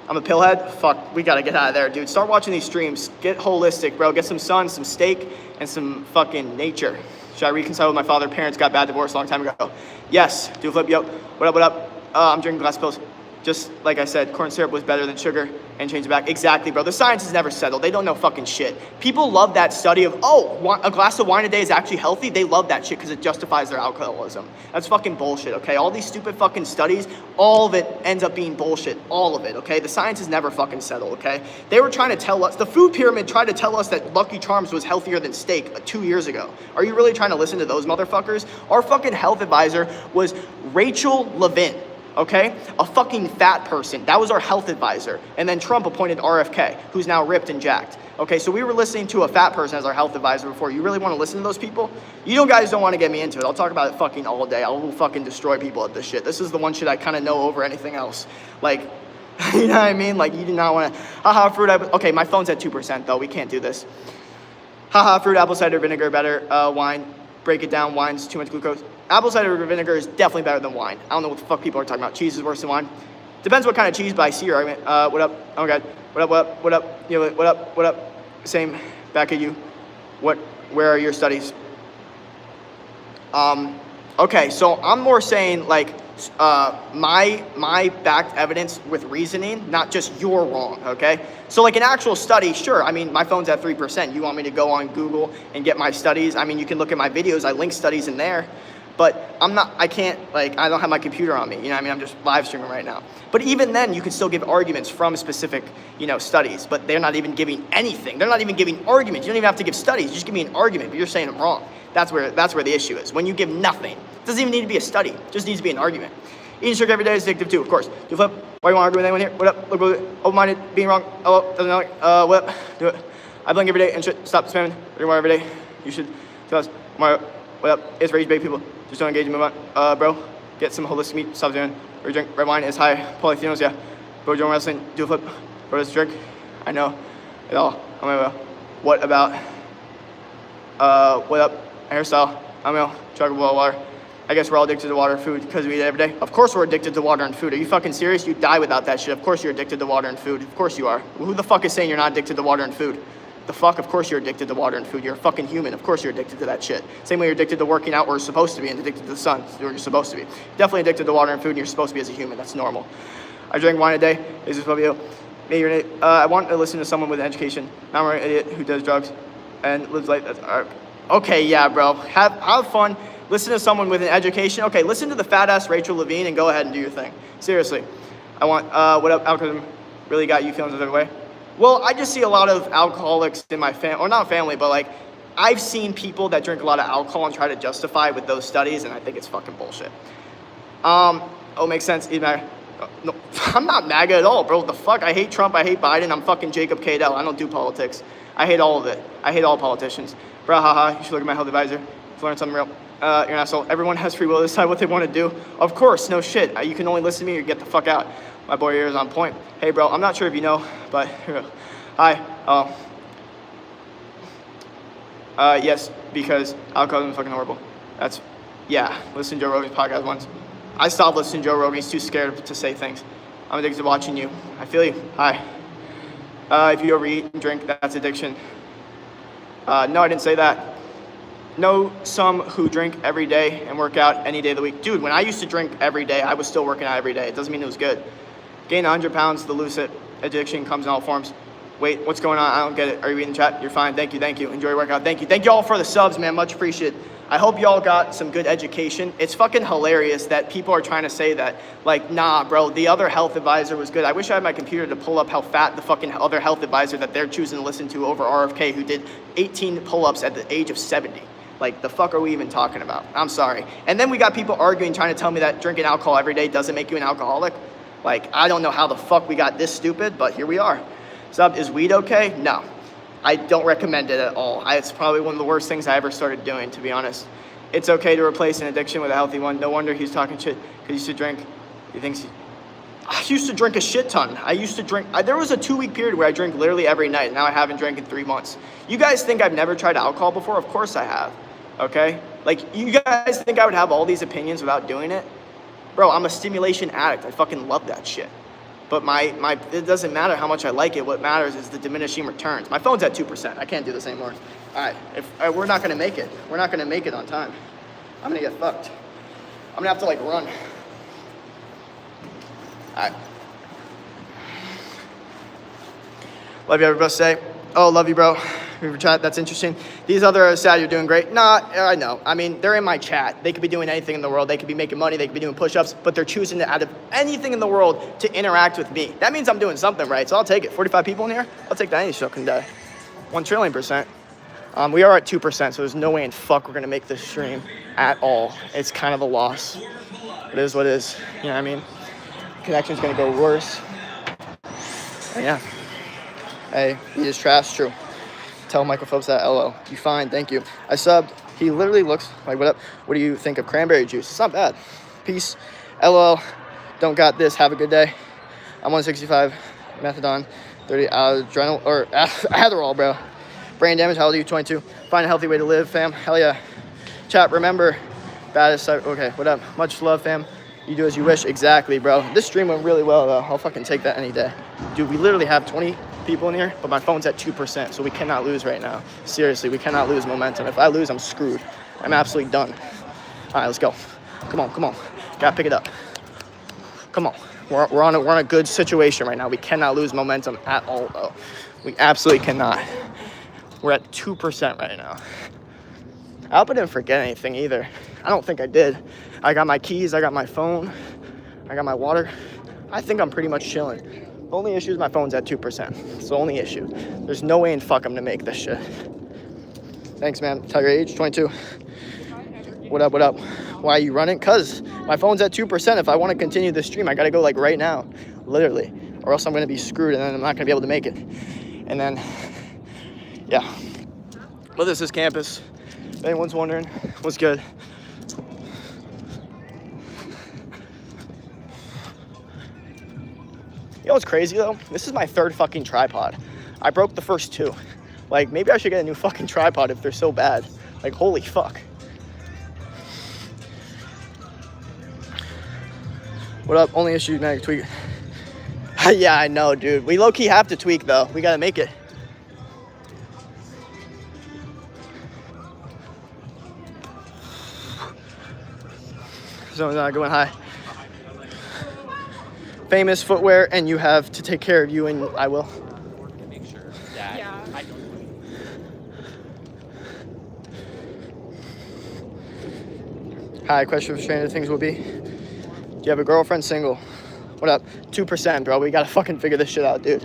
I'm a pillhead. Fuck, we gotta get out of there, dude. Start watching these streams. Get holistic, bro. Get some sun, some steak, and some fucking nature. Should I reconcile with my father? Parents got bad divorce a long time ago. Yes. Do a flip. Yo. What up? I'm drinking glass of pills. Just like I said, corn syrup was better than sugar and change it back. Exactly, bro. The science is never settled. They don't know fucking shit. People love that study of, oh, a glass of wine a day is actually healthy. They love that shit because it justifies their alcoholism. That's fucking bullshit, okay? All these stupid fucking studies, all of it ends up being bullshit. All of it, okay? The science is never fucking settled, okay? They were trying to tell us, the food pyramid tried to tell us that Lucky Charms was healthier than steak 2 years ago. Are you really trying to listen to those motherfuckers? Our fucking health advisor was Rachel Levin. Okay? A fucking fat person. That was our health advisor. And then Trump appointed RFK, who's now ripped and jacked. Okay, so we were listening to a fat person as our health advisor before. You really want to listen to those people? You guys don't want to get me into it. I'll talk about it fucking all day. I will fucking destroy people at this shit. This is the one shit I kind of know over anything else. Like, you know what I mean? Like, you do not want to, fruit apple. Okay, my phone's at 2% though. We can't do this. Fruit, apple cider vinegar, better. Wine, break it down. Wine's too much glucose. Apple cider vinegar is definitely better than wine. I don't know what the fuck people are talking about. Cheese is worse than wine. Depends what kind of cheese, but I see your argument. What up? Oh my god. What up? You know, what up? Same. Back at you. Where are your studies? Okay, so I'm more saying like my backed evidence with reasoning, not just you're wrong, okay? So like an actual study, sure, I mean, my phone's at 3%. You want me to go on Google and get my studies? I mean, you can look at my videos. I link studies in there. But I don't have my computer on me, you know what I mean? I'm just live streaming right now. But even then, you can still give arguments from specific, studies, but they're not even giving anything. They're not even giving arguments. You don't even have to give studies. Just give me an argument, but you're saying I'm wrong. That's where the issue is. When you give nothing, it doesn't even need to be a study. It just needs to be an argument. Eating sugar every day is addictive too, of course. Do flip. Why do you want to argue with anyone here? What up? Look, open-minded, being wrong. Oh, doesn't know. What up? Do it. I blink every day and shit. Stop spamming. Drink water every day. You should. Tell us. What up? It's for age big people. Just don't engage and move on. Bro, get some holistic meat. Stop doing. Or drink red wine is high polyphenols. Yeah. Bro, join wrestling. Do a flip. Bro, does drink. I know it all. What about? What up? Hairstyle. Chug a bowl of water. I guess we're all addicted to water and food because we eat it every day. Of course we're addicted to water and food. Are you fucking serious? You die without that shit. Of course you're addicted to water and food. Of course you are. Who the fuck is saying you're not addicted to water and food? The fuck? Of course you're addicted to water and food. You're a fucking human. Of course you're addicted to that shit. Same way you're addicted to working out where you're supposed to be and addicted to the sun where you're supposed to be. Definitely addicted to water and food and you're supposed to be as a human. That's normal. I drink wine a day. Is this what you do? Maybe you're an idiot. I want to listen to someone with an education. Not an idiot who does drugs. and lives like that. Okay, yeah, bro. Have fun. Listen to someone with an education. Okay, listen to the fat ass Rachel Levine and go ahead and do your thing. Seriously. I want, what up, alcoholism really got you feeling the other way? Well, I just see a lot of alcoholics in my family, or not family, but like, I've seen people that drink a lot of alcohol and try to justify it with those studies, and I think it's fucking bullshit. Makes sense. No, I'm not MAGA at all, bro. What the fuck? I hate Trump. I hate Biden. I'm fucking Jacob Cadell. I don't do politics. I hate all of it. I hate all politicians. Bro, haha. You should look at my health advisor. Learn something real. You're an asshole. Everyone has free will to decide what they want to do. Of course, no shit. You can only listen to me or get the fuck out. My boy here is on point. Hey, bro, I'm not sure if you know, but hi. Yes, because alcoholism is fucking horrible. Yeah, listen to Joe Rogan's podcast once. I stopped listening to Joe Rogan. He's too scared to say things. I'm addicted to watching you. I feel you. Hi. If you overeat and drink, that's addiction. No, I didn't say that. Know some who drink every day and work out any day of the week. Dude, when I used to drink every day, I was still working out every day. It doesn't mean it was good. Gain 100 pounds, the lucid addiction comes in all forms. Wait, what's going on? I don't get it. Are you reading chat? You're fine. Thank you. Enjoy your workout. Thank you. Thank you all for the subs, man. Much appreciated. I hope y'all got some good education. It's fucking hilarious that people are trying to say that, like, nah, bro, the other health advisor was good. I wish I had my computer to pull up how fat the fucking other health advisor that they're choosing to listen to over RFK, who did 18 pull-ups at the age of 70. Like, the fuck are we even talking about? I'm sorry. And then we got people arguing, trying to tell me that drinking alcohol every day doesn't make you an alcoholic. Like, I don't know how the fuck we got this stupid, but here we are. Sub, is weed okay? No. I don't recommend it at all. It's probably one of the worst things I ever started doing, to be honest. It's okay to replace an addiction with a healthy one. No wonder he's talking shit, because he used to drink. I used to drink a shit ton. There was a 2-week period where I drank literally every night, and now I haven't drank in 3 months. You guys think I've never tried alcohol before? Of course I have, okay? Like, you guys think I would have all these opinions without doing it? Bro, I'm a stimulation addict. I fucking love that shit. But it doesn't matter how much I like it. What matters is the diminishing returns. My phone's at 2%. I can't do this anymore. All right, we're not gonna make it. We're not gonna make it on time. I'm gonna get fucked. I'm gonna have to like run. All right. Love you, everybody. Say, oh, love you, bro. We chat. That's interesting. These other are sad. You're doing great. Nah, I know. I mean, they're in my chat. They could be doing anything in the world. They could be making money. They could be doing push-ups, but they're choosing to, out of anything in the world, to interact with me. That means I'm doing something right. So I'll take it. 45 people in here. I'll take that any fucking day. 1 trillion%. We are at 2%, so there's no way in fuck we're gonna make this stream at all. It's kind of a loss. It is what it is. You know what I mean? Connection's gonna go worse. And yeah. Hey, he is trash. True. Tell Michael Phillips that. LO. You fine. Thank you. I subbed. He literally looks like, what up? What do you think of cranberry juice? It's not bad. Peace. LO. Don't got this. Have a good day. I'm 165. Methadone. 30 adrenal or Adderall, bro. Brain damage. How old are you? 22. Find a healthy way to live, fam. Hell yeah. Chat. Remember. Baddest. Okay. What up? Much love, fam. You do as you wish. Exactly, bro. This stream went really well, though. I'll fucking take that any day. Dude, we literally have 20 people in here, but my phone's at 2%, so we cannot lose right now. Seriously, we cannot lose momentum. If I lose, I'm screwed. I'm absolutely done. All right, let's go. Come on. Gotta pick it up. Come on. We're on a good situation right now. We cannot lose momentum at all, though. We absolutely cannot. We're at 2% right now. I hope I didn't forget anything either. I don't think I did. I got my keys, I got my phone, I got my water. I think I'm pretty much chilling. The only issue is my phone's at 2%. It's the only issue. There's no way in fuck I'm gonna make this shit. Thanks, man. Tell your age, 22. What up? Why are you running? Cause my phone's at 2%. If I want to continue the stream, I gotta go like right now, literally, or else I'm gonna be screwed and then I'm not gonna be able to make it. And then, yeah. Well, this is campus. If anyone's wondering, what's good? You know what's crazy though? This is my 3rd fucking tripod. I broke the first 2. Like, maybe I should get a new fucking tripod if they're so bad. Like, holy fuck. What up? Only issue, man, tweak. Yeah, I know, dude. We low-key have to tweak though. We gotta make it. Someone's not going high. Famous footwear, and you have to take care of you, and I will. Make sure that Hi, question for Stranger Things will be, do you have a girlfriend? Single? What up? 2%, bro. We gotta fucking figure this shit out, dude.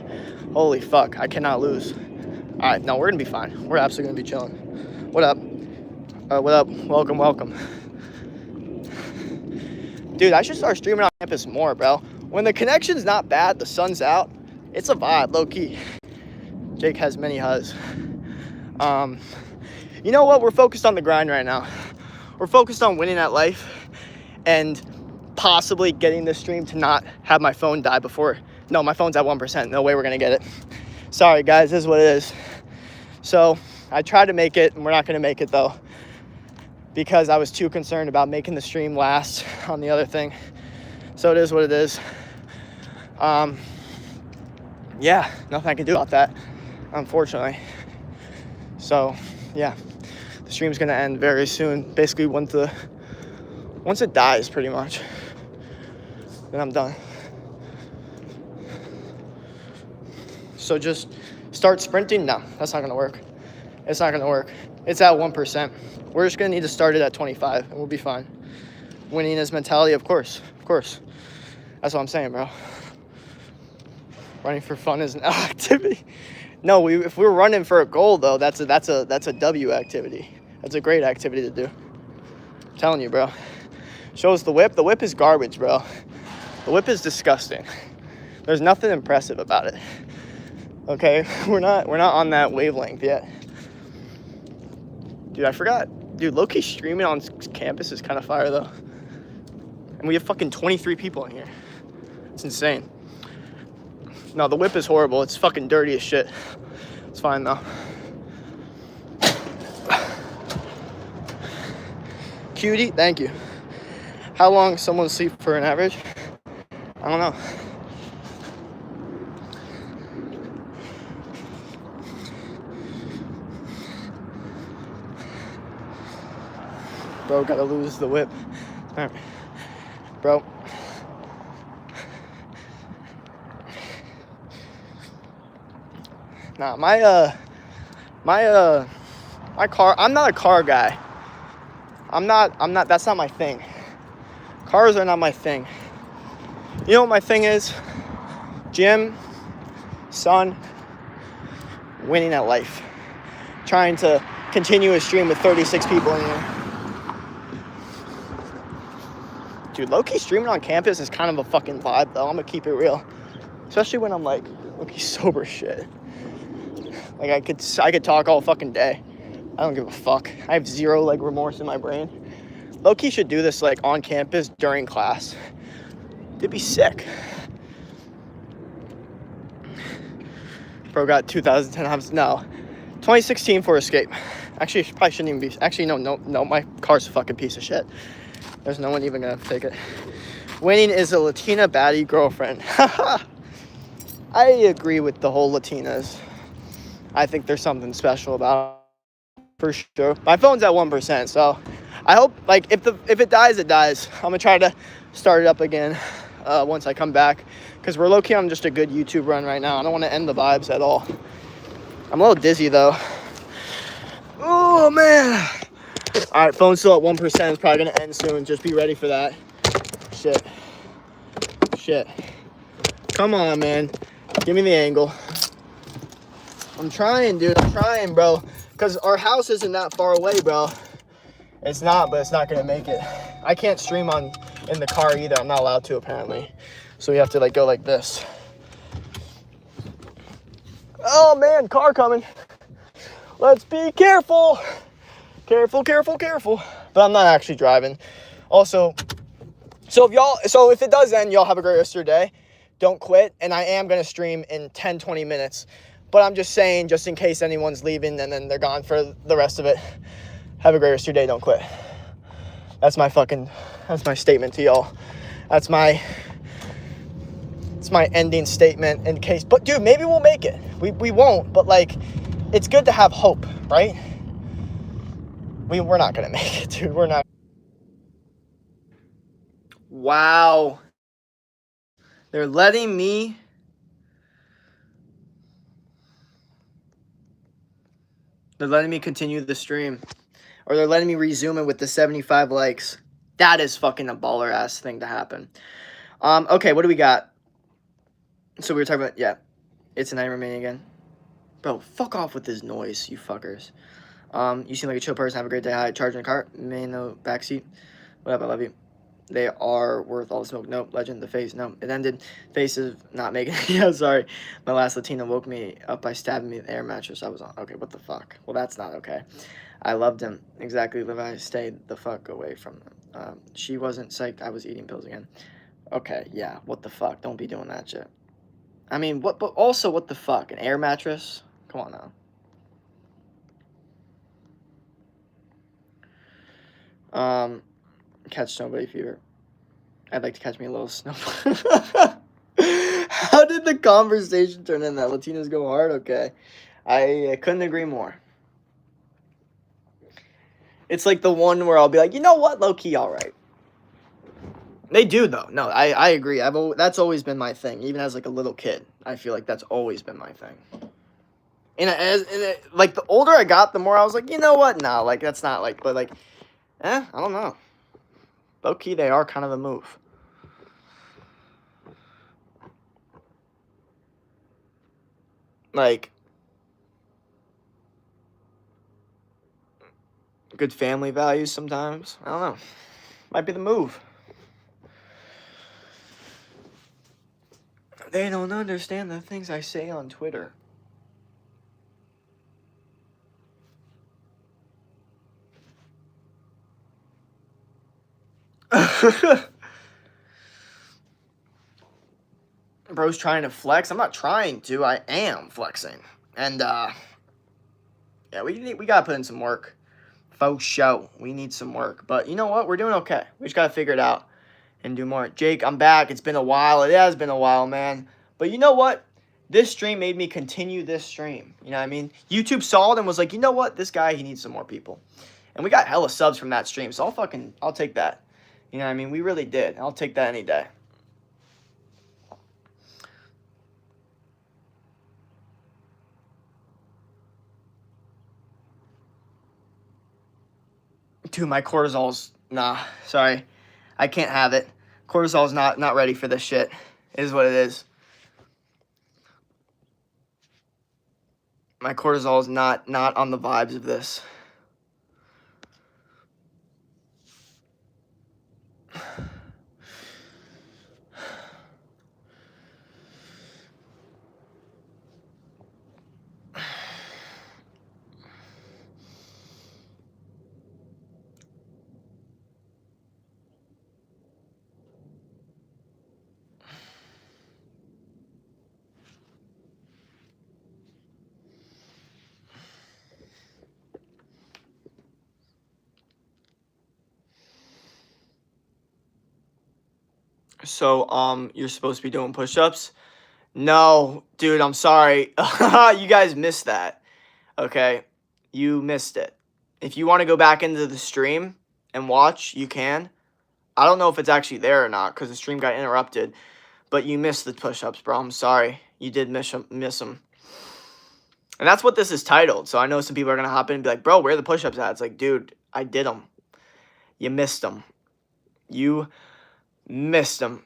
Holy fuck, I cannot lose. All right, no, we're gonna be fine. We're absolutely gonna be chilling. What up? What up? Welcome, welcome. Dude, I should start streaming on campus more, bro. When the connection's not bad, the sun's out, it's a vibe, low key. Jake has many hugs. You know what? We're focused on the grind right now. We're focused on winning at life and possibly getting this stream to not have my phone die before. No, my phone's at 1%. No way we're gonna get it. Sorry, guys, this is what it is. So I tried to make it, and we're not gonna make it though, because I was too concerned about making the stream last on the other thing. So it is what it is. Yeah, nothing I can do about that, unfortunately. So yeah, the stream's gonna end very soon. Basically, once it dies, pretty much, then I'm done. So just start sprinting? No, that's not gonna work. It's not gonna work. It's at 1%. We're just gonna need to start it at 25, and we'll be fine. Winning is mentality, of course, of course. That's what I'm saying, bro. Running for fun is an activity. No, if we're running for a goal though, that's a W activity. That's a great activity to do. I'm telling you, bro. Shows the whip. The whip is garbage, bro. The whip is disgusting. There's nothing impressive about it. Okay, we're not on that wavelength yet. Dude, I forgot. Dude, low-key streaming on campus is kind of fire though. And we have fucking 23 people in here. It's insane. No, the whip is horrible. It's fucking dirty as shit. It's fine though. Cutie, thank you. How long someone sleep for an average? I don't know. Bro, gotta lose the whip. All right. Bro. Nah, my car, I'm not a car guy. I'm not, that's not my thing. Cars are not my thing. You know what my thing is? Gym, sun, winning at life. Trying to continue a stream with 36 people in here. Dude, low-key streaming on campus is kind of a fucking vibe, though. I'm gonna keep it real. Especially when I'm, like, low-key sober shit. Like, I could talk all fucking day. I don't give a fuck. I have zero, like, remorse in my brain. Low-key should do this, like, on campus during class. It'd be sick. Bro got 2010 hops. No. 2016 for Escape. Actually, it probably shouldn't even be. Actually, no. My car's a fucking piece of shit. There's no one even gonna take it. Winning is a Latina baddie girlfriend. I agree with the whole Latinas. I think there's something special about it, for sure. My phone's at 1%, so I hope, like, if it dies, it dies. I'm gonna try to start it up again once I come back, because we're low-key on just a good YouTube run right now. I don't want to end the vibes at all. I'm a little dizzy though. Oh man. All right, phone's still at 1%. It's probably gonna end soon. Just be ready for that. Shit. Come on, man. Give me the angle. I'm trying, dude. I'm trying, bro. Because our house isn't that far away, bro. It's not, but it's not gonna make it. I can't stream in the car either. I'm not allowed to, apparently. So we have to, like, go like this. Oh man, car coming. Let's be careful. Careful. But I'm not actually driving. Also, so if it does end, y'all have a great rest of your day. Don't quit. And I am going to stream in 10, 20 minutes. But I'm just saying, just in case anyone's leaving and then they're gone for the rest of it. Have a great rest of your day. Don't quit. That's my statement to y'all. It's my ending statement in case. But dude, maybe we'll make it. We won't, but like, it's good to have hope, right? We're not gonna make it, dude. We're not. Wow. They're letting me continue the stream. Or they're letting me resume it with the 75 likes. That is fucking a baller ass thing to happen. Okay, what do we got? So we were talking about, yeah, it's a night remaining again. Bro, fuck off with this noise, you fuckers. You seem like a chill person. Have a great day. Hi, charging the car. May no backseat. What up? I love you. They are worth all the smoke. Nope. Legend. The face. No. It ended. Face is not making. Yeah, sorry. My last Latina woke me up by stabbing me with the air mattress I was on. Okay, what the fuck? Well, that's not okay. I loved him. Exactly. Levi, stayed the fuck away from them. She wasn't psyched. I was eating pills again. Okay, yeah. What the fuck? Don't be doing that shit. I mean, what? But also, what the fuck? An air mattress? Come on now. Catch snowbody fever. I'd like to catch me a little snow. How did the conversation turn in that? Latinos go hard? Okay. I couldn't agree more. It's like the one where I'll be like, you know what? Low key, all right. They do, though. No, I agree. That's always been my thing. Even as like a little kid, I feel like that's always been my thing. Like the older I got, the more I was like, you know what? No, like that's not like, but like, I don't know. Low key, they are kind of the move. Like, good family values sometimes. I don't know. Might be the move. They don't understand the things I say on Twitter. Bro's trying to flex. I'm not trying to. I am flexing. And, yeah, we gotta put in some work. Faux show. We need some work. But you know what? We're doing okay. We just gotta figure it out and do more. Jake, I'm back. It's been a while. It has been a while, man. But you know what? This stream made me continue this stream. You know what I mean? YouTube saw it and was like, you know what? This guy, he needs some more people. And we got hella subs from that stream. So I'll take that. You know what I mean? We really did. I'll take that any day. Dude, my cortisol's, nah, sorry. I can't have it. Cortisol's not ready for this shit. It is what it is. My cortisol is not on the vibes of this. So, you're supposed to be doing push-ups? No, dude, I'm sorry. You guys missed that. Okay? You missed it. If you want to go back into the stream and watch, you can. I don't know if it's actually there or not because the stream got interrupted. But you missed the push-ups, bro. I'm sorry. You did miss them. And that's what this is titled. So I know some people are going to hop in and be like, bro, where are the push-ups at? It's like, dude, I did them. You missed them. You missed them.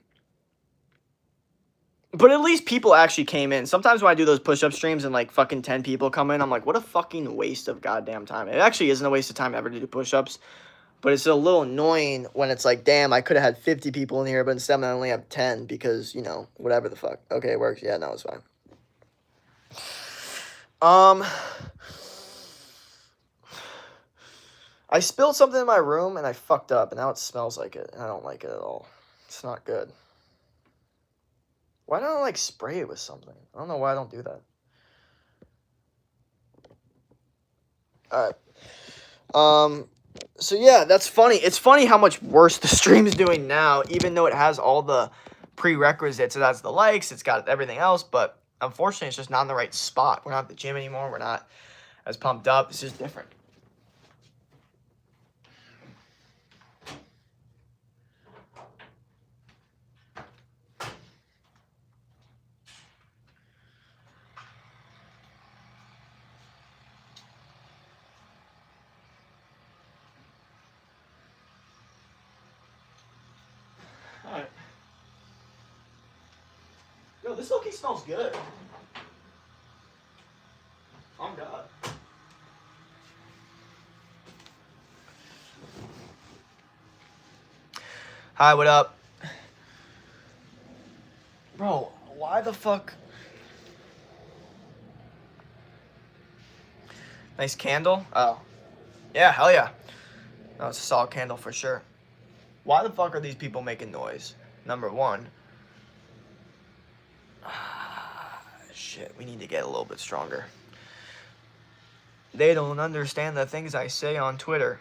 But at least people actually came in. Sometimes when I do those push-up streams and like fucking 10 people come in, I'm like, what a fucking waste of goddamn time. It actually isn't a waste of time ever to do push-ups. But it's a little annoying when it's like, damn, I could have had 50 people in here, but instead I only have 10 because, you know, whatever the fuck. Okay, it works. Yeah, no, it's fine. I spilled something in my room and I fucked up and now it smells like it and I don't like it at all. It's not good. Why don't I like spray it with something? I don't know why I don't do that. Alright. So yeah, that's funny. It's funny how much worse the stream is doing now, even though it has all the prerequisites. It has the likes, it's got everything else, but unfortunately it's just not in the right spot. We're not at the gym anymore. We're not as pumped up. It's just different. this low-key smells good. Oh, God. Hi, what up? Bro, why the fuck? Nice candle? Oh. Yeah, hell yeah. No, it's a solid candle for sure. Why the fuck are these people making noise? Number one. Shit, we need to get a little bit stronger. They don't understand the things I say on Twitter.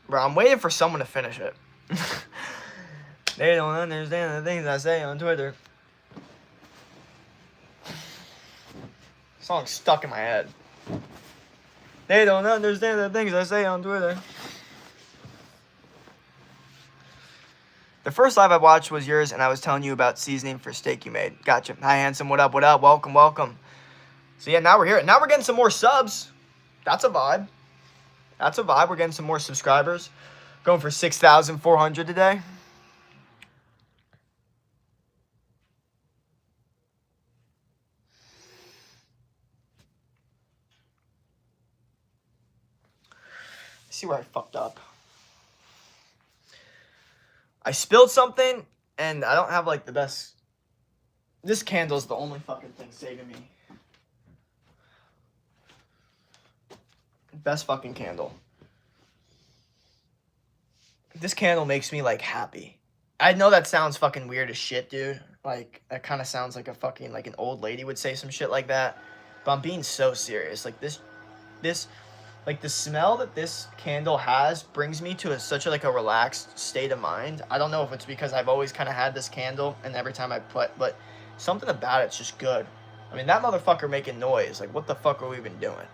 Bro, I'm waiting for someone to finish it. They don't understand the things I say on Twitter. Song's stuck in my head. They don't understand the things I say on Twitter. The first live I watched was yours, and I was telling you about seasoning for steak you made. Gotcha. Hi, handsome. What up? What up? Welcome, welcome. So, yeah, now we're here. Now we're getting some more subs. That's a vibe. That's a vibe. We're getting some more subscribers. Going for 6,400 today. See where I fucked up. I spilled something, and I don't have, like, the best... This candle's the only fucking thing saving me. Best fucking candle. This candle makes me, like, happy. I know that sounds fucking weird as shit, dude. Like, that kind of sounds like a fucking, like, an old lady would say some shit like that. But I'm being so serious. Like, this... Like, the smell that this candle has brings me to such a relaxed state of mind. I don't know if it's because I've always kind of had this candle, and every time I put, but something about it's just good. I mean, that motherfucker making noise. Like, what the fuck are we even doing?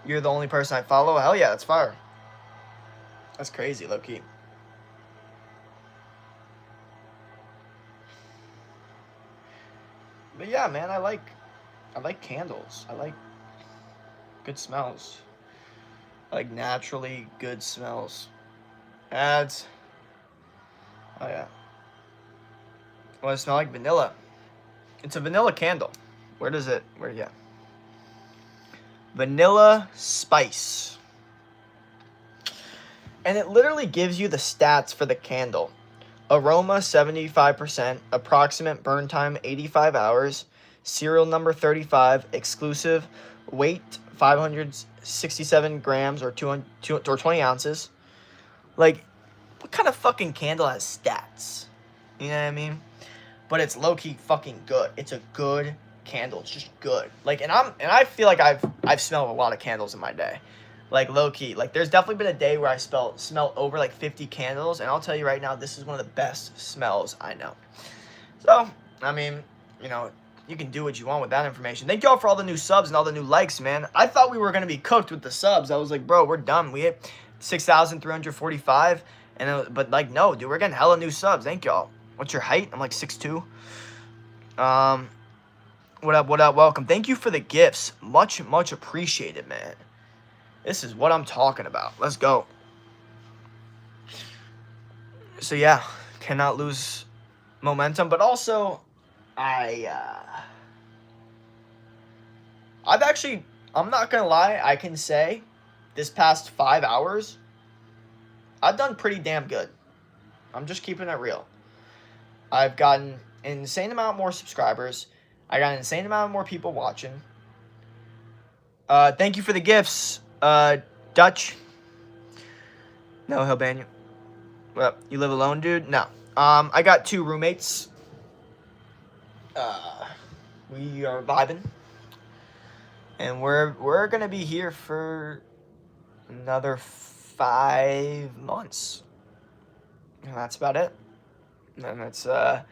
You're the only person I follow? Hell yeah, that's fire. That's crazy, low-key. But yeah, man, I like candles. I like good smells. I like naturally good smells. Ads. Oh yeah. What does it smell like? Vanilla. It's a vanilla candle. Where does it? Where? Yeah. Vanilla spice. And it literally gives you the stats for the candle. Aroma 75%, approximate burn time 85 hours, serial number 35, exclusive, weight 567 grams or 20 ounces. Like, what kind of fucking candle has stats? You know what I mean? But it's low-key fucking good. It's a good candle. It's just good. Like, and I feel like I've smelled a lot of candles in my day. Like, low-key. Like, there's definitely been a day where I smell over, like, 50 candles. And I'll tell you right now, this is one of the best smells I know. So, I mean, you know, you can do what you want with that information. Thank y'all for all the new subs and all the new likes, man. I thought we were going to be cooked with the subs. I was like, bro, we're done. We hit 6,345. But, like, no, dude, we're getting hella new subs. Thank y'all. What's your height? I'm like 6'2". What up, what up? Welcome. Thank you for the gifts. Much, much appreciated, man. This is what I'm talking about. Let's go. So, yeah. Cannot lose momentum. But also, I'm not going to lie. I can say this past 5 hours, I've done pretty damn good. I'm just keeping it real. I've gotten an insane amount more subscribers. I got an insane amount more people watching. Thank you for the gifts, Dutch. No, he'll ban you. Well, you live alone, dude? No. I got 2 roommates. We are vibing. And we're gonna be here for another 5 months. And that's about it. And that's now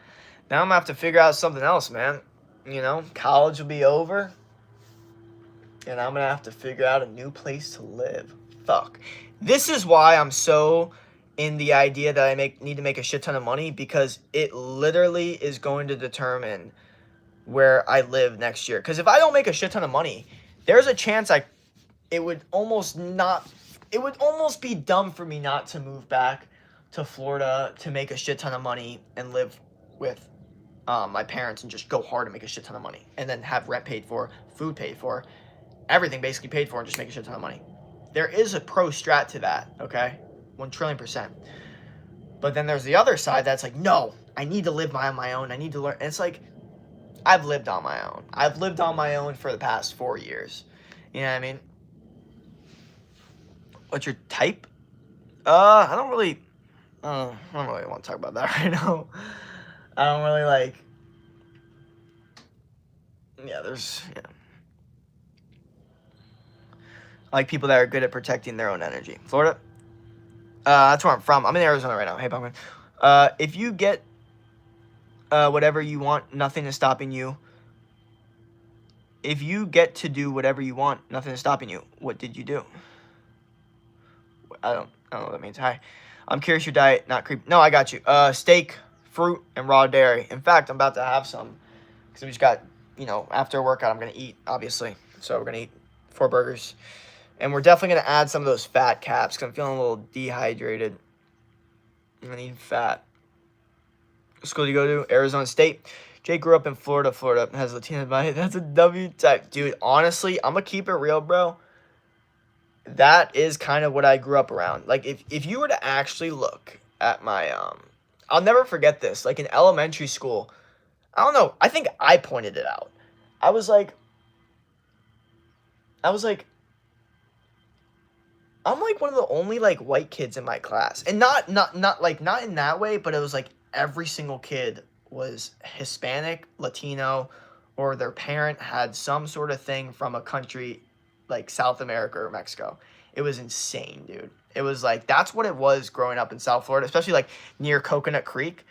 I'm gonna have to figure out something else, man. You know, college will be over. And I'm gonna have to figure out a new place to live. Fuck. This is why I'm so in the idea that I need to make a shit ton of money, because it literally is going to determine where I live next year. Because if I don't make a shit ton of money, there's a chance it would almost be dumb for me not to move back to Florida to make a shit ton of money and live with my parents and just go hard and make a shit ton of money and then have rent paid for, food paid for, everything basically paid for and just make a shit ton of money. There is a pro strat to that, okay? 1,000,000,000,000%. But then there's the other side that's like, no, I need to live on my own. I need to learn. And it's like, I've lived on my own. I've lived on my own for the past 4 years. You know what I mean? What's your type? I don't really want to talk about that right now. I don't really like. Yeah, I like people that are good at protecting their own energy. Florida? That's where I'm from. I'm in Arizona right now. Hey, Pumpkin. If you get whatever you want, nothing is stopping you. If you get to do whatever you want, nothing is stopping you. What did you do? I don't know what that means. Hi. I'm curious your diet, not creep. No, I got you. Steak, fruit, and raw dairy. In fact, I'm about to have some because we just got, after a workout, I'm going to eat, obviously. So we're going to eat 4 burgers. And we're definitely going to add some of those fat caps because I'm feeling a little dehydrated. I'm going to eat fat. What school do you go to? Arizona State. Jake grew up in Florida. Florida has Latina body. That's a W type. Dude, honestly, I'm going to keep it real, bro. That is kind of what I grew up around. Like, if you were to actually look at my, I'll never forget this. Like, in elementary school, I don't know. I think I pointed it out. I was like, I'm like one of the only like white kids in my class, and not in that way, but it was like every single kid was Hispanic, Latino, or their parent had some sort of thing from a country like South America or Mexico. It was insane, dude. It was like, that's what it was growing up in South Florida, especially like near Coconut Creek.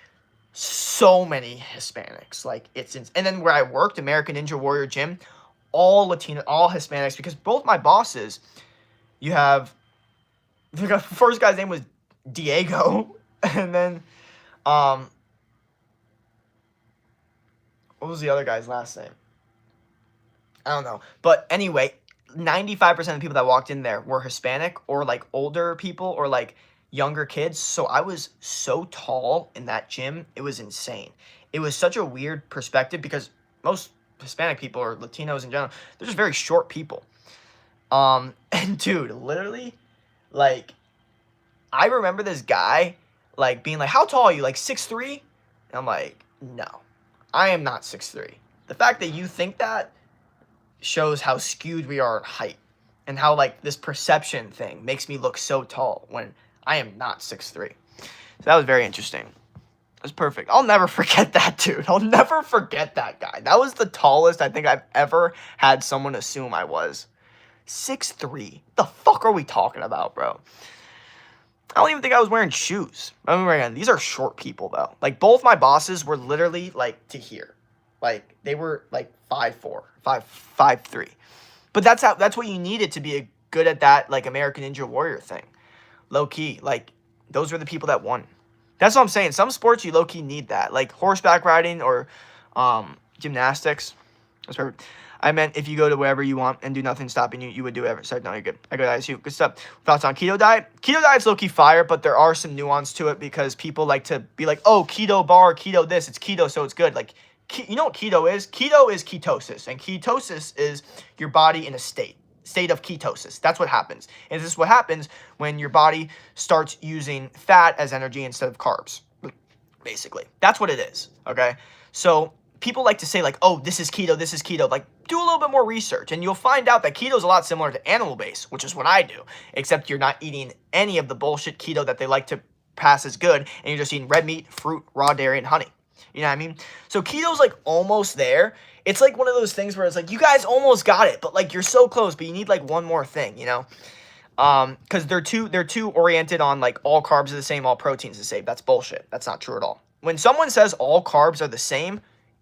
So many Hispanics, like and then where I worked, American Ninja Warrior Gym, all Latino, all Hispanics, because both my bosses, you have, the first guy's name was Diego, and then, what was the other guy's last name? I don't know. But anyway, 95% of the people that walked in there were Hispanic or like older people or like younger kids. So I was so tall in that gym. It was insane. It was such a weird perspective because most Hispanic people or Latinos in general, they're just very short people. And dude, literally, like, I remember this guy like being like, how tall are you? Like 6'3"? And I'm like, no, I am not 6'3". The fact that you think that shows how skewed we are in height and how like this perception thing makes me look so tall when I am not 6'3". So that was very interesting. It was perfect. I'll never forget that, dude. I'll never forget that guy. That was the tallest I think I've ever had someone assume I was. 6'3". The fuck are we talking about, bro? I don't even think I was wearing shoes. I mean, these are short people, though. Like, both my bosses were literally, like, to here. Like, they were, like, 5'4", 5'3". But that's what you needed to be good at that, like, American Ninja Warrior thing. Low-key. Like, those were the people that won. That's what I'm saying. Some sports, you low-key need that. Like, horseback riding or gymnastics. That's perfect. I meant if you go to wherever you want and do nothing stopping you, you would do ever. So no, you're good. I go to ISU. Good stuff. Thoughts on keto diet? Keto diet's low-key fire, but there are some nuance to it because people like to be like, oh, keto bar, keto this, it's keto, so it's good. Like, you know what keto is? Keto is ketosis, and ketosis is your body in a state of ketosis. That's what happens. And this is what happens when your body starts using fat as energy instead of carbs, basically. That's what it is, okay? So people like to say like, oh, this is keto, this is keto. Like, do a little bit more research and you'll find out that keto is a lot similar to animal-based, which is what I do, except you're not eating any of the bullshit keto that they like to pass as good, and you're just eating red meat, fruit, raw dairy, and honey. You know what I mean? So keto's like almost there. It's like one of those things where it's like, you guys almost got it, but like you're so close, but you need like one more thing, you know? Because they're too oriented on like all carbs are the same, all proteins are the same. That's bullshit. That's not true at all. When someone says all carbs are the same,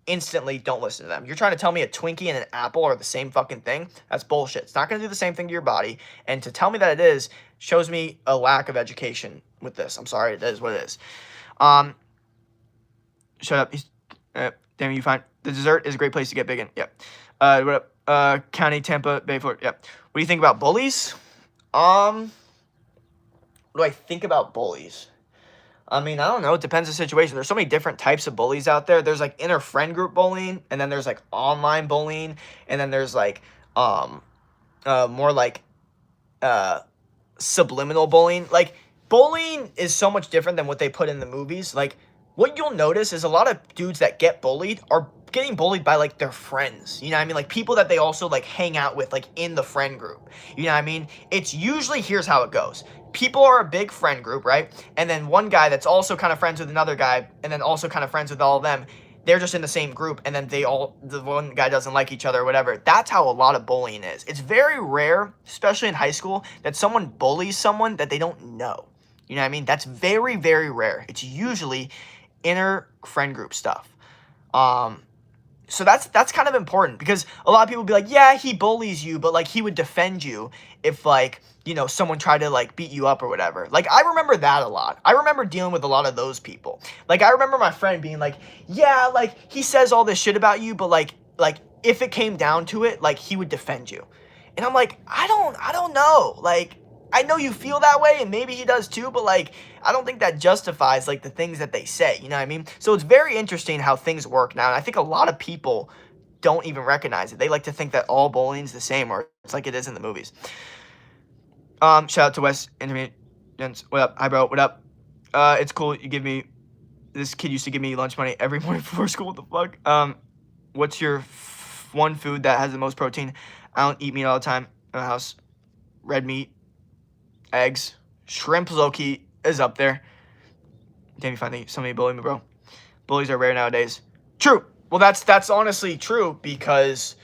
instantly don't listen to them. You're trying to tell me a Twinkie and an apple are the same fucking thing? That's bullshit. It's not going to do the same thing to your body. And to tell me that it is shows me a lack of education with this. I'm sorry. It is what it is. Shut up. Damn, you fine. The dessert is a great place to get big in. Yep. What up? County, Tampa, Bay, Florida. Yep. What do you think about bullies? What do I think about bullies? I mean, I don't know. It depends on the situation. There's so many different types of bullies out there. There's like inner friend group bullying, and then there's like online bullying, and then there's like um more like uh subliminal bullying. Like bullying is so much different than what they put in the movies. Like what you'll notice is a lot of dudes that get bullied are getting bullied by like their friends. You know what I mean? Like people that they also like hang out with like in the friend group. You know what I mean? It's usually here's how it goes. People are a big friend group, right? And then one guy that's also kind of friends with another guy and then also kind of friends with all of them, they're just in the same group, and then the one guy doesn't like each other or whatever. That's how a lot of bullying is. It's very rare, especially in high school, that someone bullies someone that they don't know. You know what I mean? That's very, very rare. It's usually inner friend group stuff. So that's kind of important because a lot of people be like, yeah, he bullies you, but like he would defend you if like, you know, someone tried to like beat you up or whatever. Like I remember that a lot. I remember dealing with a lot of those people. Like I remember my friend being like, yeah, like he says all this shit about you, but like if it came down to it, like he would defend you. And I'm like, I don't know. Like I know you feel that way and maybe he does too, but like I don't think that justifies like the things that they say, you know what I mean? So it's very interesting how things work now. And I think a lot of people don't even recognize it. They like to think that all bullying's the same or it's like it is in the movies. Shout out to West Intermediate. What up? Hi bro, what up? It's cool you give me, this kid used to give me lunch money every morning before school. What the fuck? What's your one food that has the most protein? I don't eat meat all the time in my house. Red meat, eggs, shrimp low-key is up there. Damn, you find somebody bullying me, bro. Bullies are rare nowadays. True. Well, that's honestly true because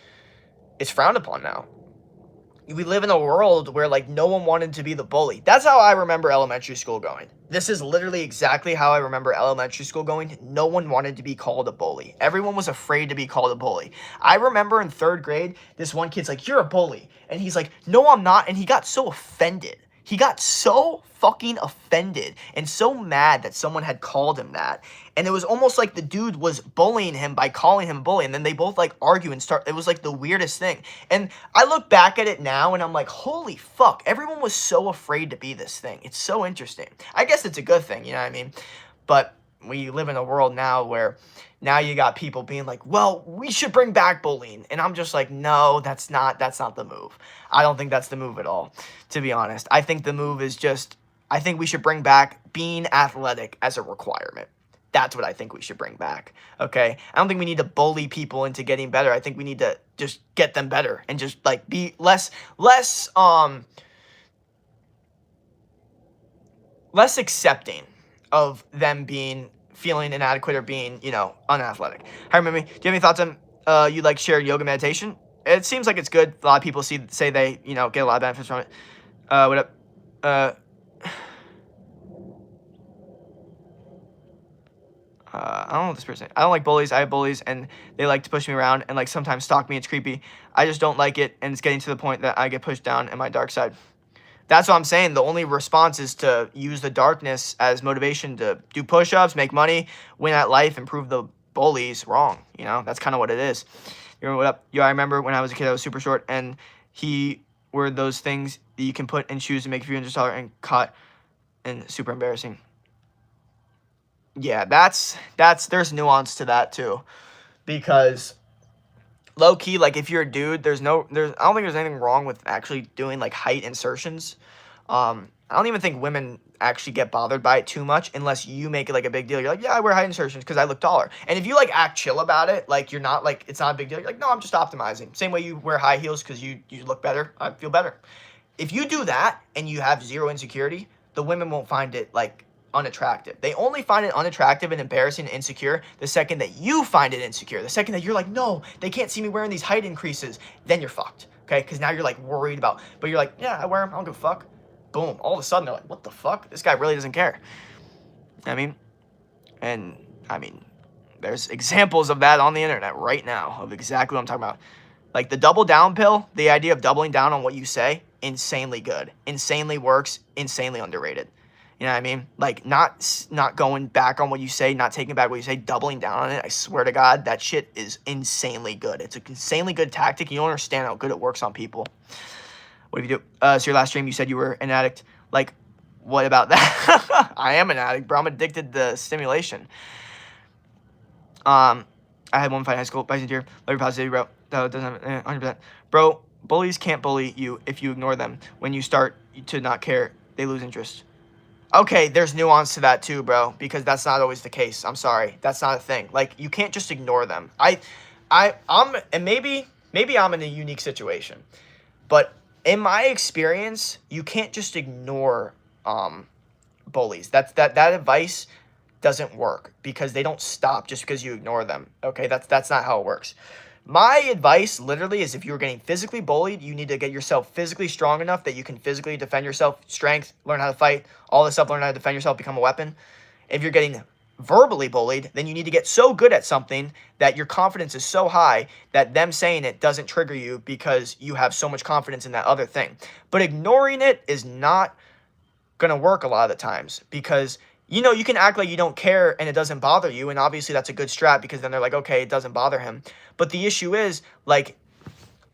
it's frowned upon now. We live in a world where like no one wanted to be the bully. That's how I remember elementary school going. This is literally exactly how I remember elementary school going. No one wanted to be called a bully. Everyone was afraid to be called a bully. I remember in 3rd grade, this one kid's like, you're a bully. And he's like, no, I'm not. And he got so offended. He got so fucking offended and so mad that someone had called him that. And it was almost like the dude was bullying him by calling him bully. And then they both like argue and start. It was like the weirdest thing. And I look back at it now and I'm like, holy fuck. Everyone was so afraid to be this thing. It's so interesting. I guess it's a good thing, you know what I mean? But we live in a world now where now you got people being like, well, we should bring back bullying. And I'm just like, no, that's not the move. I don't think that's the move at all, to be honest. I think the move is just, I think we should bring back being athletic as a requirement. That's what I think we should bring back, okay? I don't think we need to bully people into getting better. I think we need to just get them better and just, like, be less accepting of them feeling inadequate or being, you know, unathletic. Hi, remember me. Do you have any thoughts on you like share yoga meditation? It seems like it's good. A lot of people say they, you know, get a lot of benefits from it. What up? I don't know what this person. I don't like bullies. I have bullies, and they like to push me around and like sometimes stalk me. It's creepy. I just don't like it, and it's getting to the point that I get pushed down in my dark side. That's what I'm saying. The only response is to use the darkness as motivation to do push-ups, make money, win at life, and prove the bullies wrong. You know, that's kind of what it is. You know what up? Yo, I remember when I was a kid, I was super short, and he were those things that you can put in shoes and make you feel taller and cut, and super embarrassing. Yeah, there's nuance to that too, because low key, like if you're a dude, I don't think there's anything wrong with actually doing like height insertions. I don't even think women actually get bothered by it too much unless you make it like a big deal. You're like, yeah, I wear height insertions because I look taller. And if you like act chill about it, like you're not like, it's not a big deal. You're like, no, I'm just optimizing. Same way you wear high heels because you look better. I feel better. If you do that and you have zero insecurity, the women won't find it like unattractive. They only find it unattractive and embarrassing and insecure the second that you find it insecure. The second that you're like, no, they can't see me wearing these height increases, then you're fucked. Okay? Because now you're like worried about, but you're like, yeah, I wear them. I don't give a fuck. Boom. All of a sudden they're like, what the fuck? This guy really doesn't care. I mean, there's examples of that on the internet right now of exactly what I'm talking about. Like the double down pill, the idea of doubling down on what you say, insanely good, insanely works, insanely underrated. You know what I mean? Like not going back on what you say, not taking back what you say, doubling down on it. I swear to God, that shit is insanely good. It's an insanely good tactic. You don't understand how good it works on people. What do you do? So your last stream, you said you were an addict. Like, What about that? I am an addict, bro. I'm addicted to stimulation. I had one fight in high school. Bison deer. Love your positivity, bro. That doesn't 100%. Bro, bullies can't bully you if you ignore them. When you start to not care, they lose interest. Okay, there's nuance to that too, bro, because that's not always the case. I'm sorry. That's not a thing. Like, you can't just ignore them. And maybe I'm in a unique situation, but in my experience, you can't just ignore bullies. That advice doesn't work because they don't stop just because you ignore them. Okay, that's not how it works. My advice literally is if you're getting physically bullied, you need to get yourself physically strong enough that you can physically defend yourself, strength, learn how to fight, all this stuff, learn how to defend yourself, become a weapon. If you're getting verbally bullied, then you need to get so good at something that your confidence is so high that them saying it doesn't trigger you because you have so much confidence in that other thing. But ignoring it is not going to work a lot of the times because you can act like you don't care and it doesn't bother you. And obviously that's a good strat because then they're like, okay, it doesn't bother him. But the issue is, like,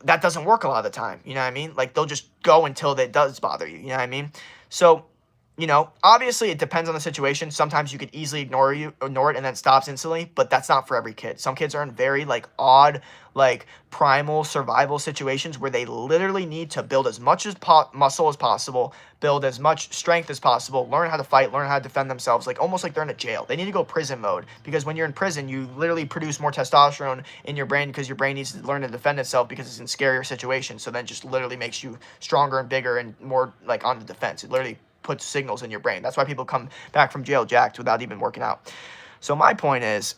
that doesn't work a lot of the time. You know what I mean? Like, they'll just go until it does bother you. You know what I mean? So, obviously it depends on the situation. Sometimes you could easily ignore it and then it stops instantly, but that's not for every kid. Some kids are in very, like, odd, like, primal survival situations where they literally need to build as much muscle as possible, build as much strength as possible, learn how to fight, learn how to defend themselves, like, almost like they're in a jail. They need to go prison mode because when you're in prison, you literally produce more testosterone in your brain because your brain needs to learn to defend itself because it's in scarier situations. So then just literally makes you stronger and bigger and more, like, on the defense. It literally puts signals in your brain. That's why people come back from jail jacked without even working out. So my point is,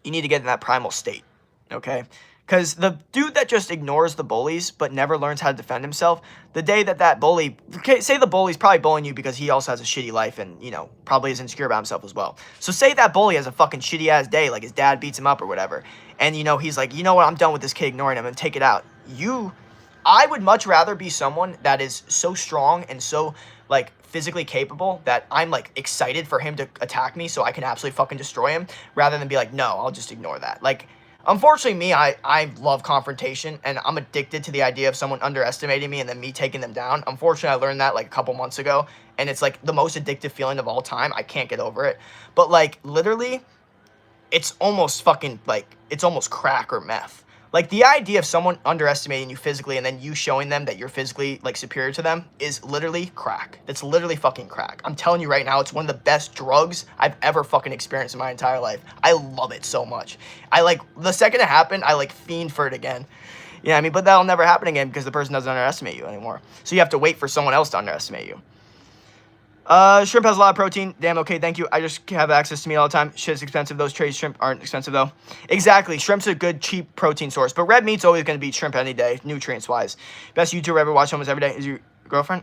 you need to get in that primal state, okay? Because the dude that just ignores the bullies but never learns how to defend himself, the day that bully, okay, say the bully's probably bullying you because he also has a shitty life and, probably is insecure about himself as well. So say that bully has a fucking shitty ass day, like his dad beats him up or whatever, and, he's like, you know what, I'm done with this kid ignoring him and take it out. I would much rather be someone that is so strong and so, like, physically capable that I'm, like, excited for him to attack me so I can absolutely fucking destroy him rather than be like, no, I'll just ignore that. Like, unfortunately, me, I love confrontation and I'm addicted to the idea of someone underestimating me and then me taking them down. Unfortunately, I learned that, like, a couple months ago and it's, like, the most addictive feeling of all time. I can't get over it. But, like, literally, it's almost fucking, like, it's almost crack or meth. Like, the idea of someone underestimating you physically and then you showing them that you're physically, like, superior to them is literally crack. That's literally fucking crack. I'm telling you right now, it's one of the best drugs I've ever fucking experienced in my entire life. I love it so much. The second it happened, I, like, fiend for it again. You know what I mean? But that'll never happen again because the person doesn't underestimate you anymore. So you have to wait for someone else to underestimate you. Shrimp has a lot of protein. Damn, okay, thank you. I just have access to meat all the time. Shit's expensive. Those trade shrimp aren't expensive, though. Exactly. Shrimp's a good, cheap protein source. But red meat's always going to beat shrimp any day, nutrients-wise. Best YouTuber ever watched almost every day is your girlfriend?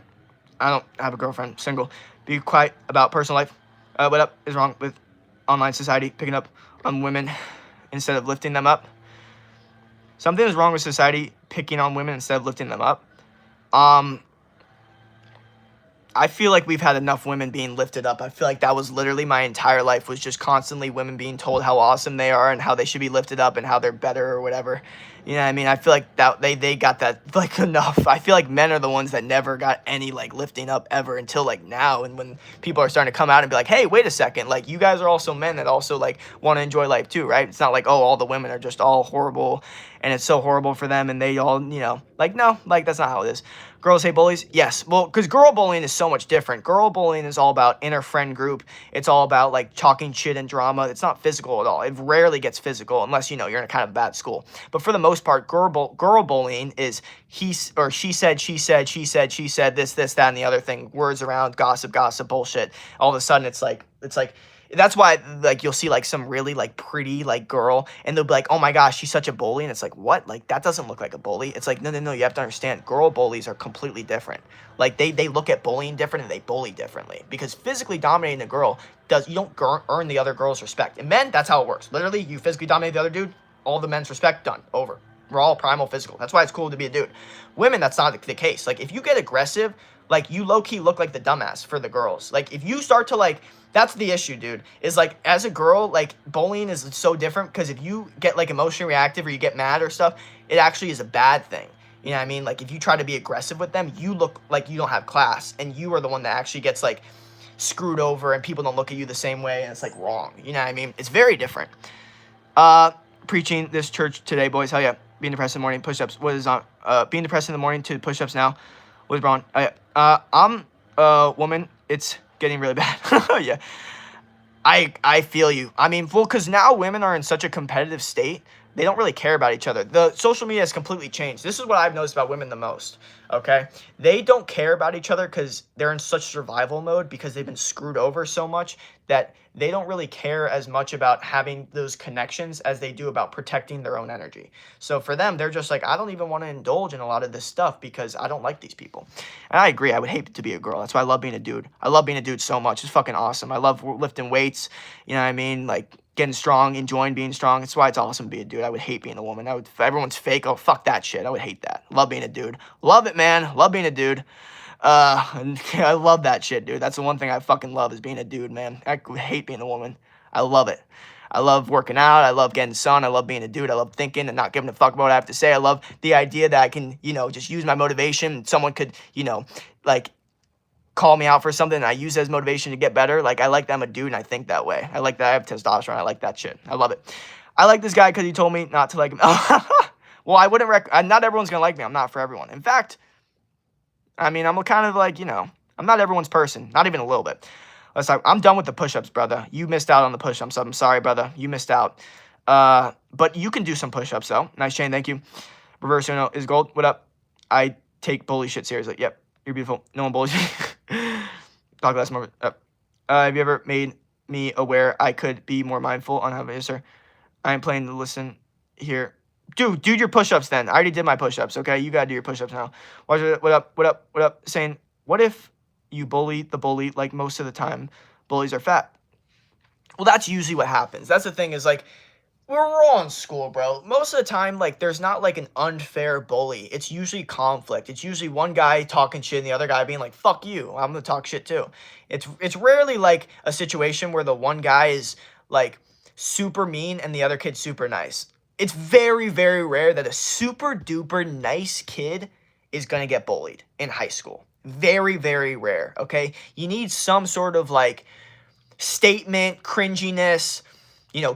I don't have a girlfriend. Single. Be quiet about personal life. What up is wrong with online society picking up on women instead of lifting them up? Something is wrong with society picking on women instead of lifting them up. I feel like we've had enough women being lifted up. I feel like that was literally my entire life, was just constantly women being told how awesome they are and how they should be lifted up and how they're better or whatever. You know what I mean? I feel like that they got that, like, enough. I feel like men are the ones that never got any, like, lifting up ever until, like, now. And when people are starting to come out and be like, hey, wait a second. Like, you guys are also men that also, like, want to enjoy life too, right? It's not like, oh, all the women are just all horrible and it's so horrible for them and they all, like, no, like, that's not how it is. Girls hate bullies? Yes. Well, because girl bullying is so much different. Girl bullying is all about inner friend group. It's all about, like, talking shit and drama. It's not physical at all. It rarely gets physical unless, you're in a kind of bad school. But for the most part, girl bullying is he or she said, this, that, and the other thing. Words around, gossip, bullshit. All of a sudden, it's like, that's why, like, you'll see, like, some really, like, pretty, like, girl, and they'll be like, oh my gosh, she's such a bully, and it's like, what? Like, that doesn't look like a bully. It's like, no, you have to understand, girl bullies are completely different. Like, they look at bullying different, and they bully differently, because physically dominating a girl, you don't earn the other girl's respect. And men, that's how it works. Literally, you physically dominate the other dude, all the men's respect, done, over. We're all primal physical. That's why it's cool to be a dude. Women, that's not the case. Like, if you get aggressive, like, you low-key look like the dumbass for the girls. Like, if you start to, like, that's the issue, dude, is, like, as a girl, like, bullying is so different because if you get, like, emotionally reactive or you get mad or stuff, it actually is a bad thing. You know what I mean? Like, if you try to be aggressive with them, you look like you don't have class, and you are the one that actually gets, like, screwed over, and people don't look at you the same way, and it's, like, wrong. You know what I mean? It's very different. Preaching this church today, boys. Hell yeah. Being depressed in the morning, push-ups. What is on? Being depressed in the morning to push-ups now. What is wrong? I'm a woman. It's getting really bad. Yeah. I feel you. I mean, well, because now women are in such a competitive state, they don't really care about each other. The social media has completely changed. This is what I've noticed about women the most, okay? They don't care about each other because they're in such survival mode because they've been screwed over so much that they don't really care as much about having those connections as they do about protecting their own energy. So for them, they're just like, I don't even want to indulge in a lot of this stuff because I don't like these people. And I agree. I would hate to be a girl. That's why I love being a dude. I love being a dude so much. It's fucking awesome. I love lifting weights. You know what I mean? Like, getting strong, enjoying being strong. That's why it's awesome to be a dude. I would hate being a woman. If everyone's fake, oh, fuck that shit. I would hate that. Love being a dude. Love it, man. Love being a dude. I love that shit, dude. That's the one thing I fucking love is being a dude, man. I hate being a woman. I love it. I love working out. I love getting sun. I love being a dude. I love thinking and not giving a fuck about what I have to say. I love the idea that I can, just use my motivation. Someone could, like, call me out for something and I use it as motivation to get better. Like, I like that I'm a dude and I think that way. I like that I have testosterone. I like that shit. I love it. I like this guy because he told me not to like him. Well, I wouldn't not everyone's going to like me. I'm not for everyone. In fact, I mean, I'm kind of like, I'm not everyone's person. Not even a little bit. I'm done with the push-ups, brother. You missed out on the push-ups. I'm sorry, brother. You missed out. But you can do some push-ups, though. Nice chain. Thank you. Reverse Uno is gold. What up? I take bully shit seriously. Yep. You're beautiful. No one bullies me. Talk less more. Have you ever made me aware I could be more mindful on how yes, sir. I am planning to listen here. Dude, do your push-ups then. I already did my push-ups, okay? You gotta do your push-ups now. What up, what up, what up? Saying, what if you bully the bully like most of the time bullies are fat? Well, that's usually what happens. That's the thing is, like, we're all in school, bro. Most of the time, like, there's not, like, an unfair bully. It's usually conflict. It's usually one guy talking shit and the other guy being like, fuck you, I'm gonna talk shit too. It's rarely, like, a situation where the one guy is, like, super mean and the other kid's super nice. It's very, very rare that a super duper nice kid is gonna get bullied in high school. Very, very rare, okay? You need some sort of, like, statement, cringiness,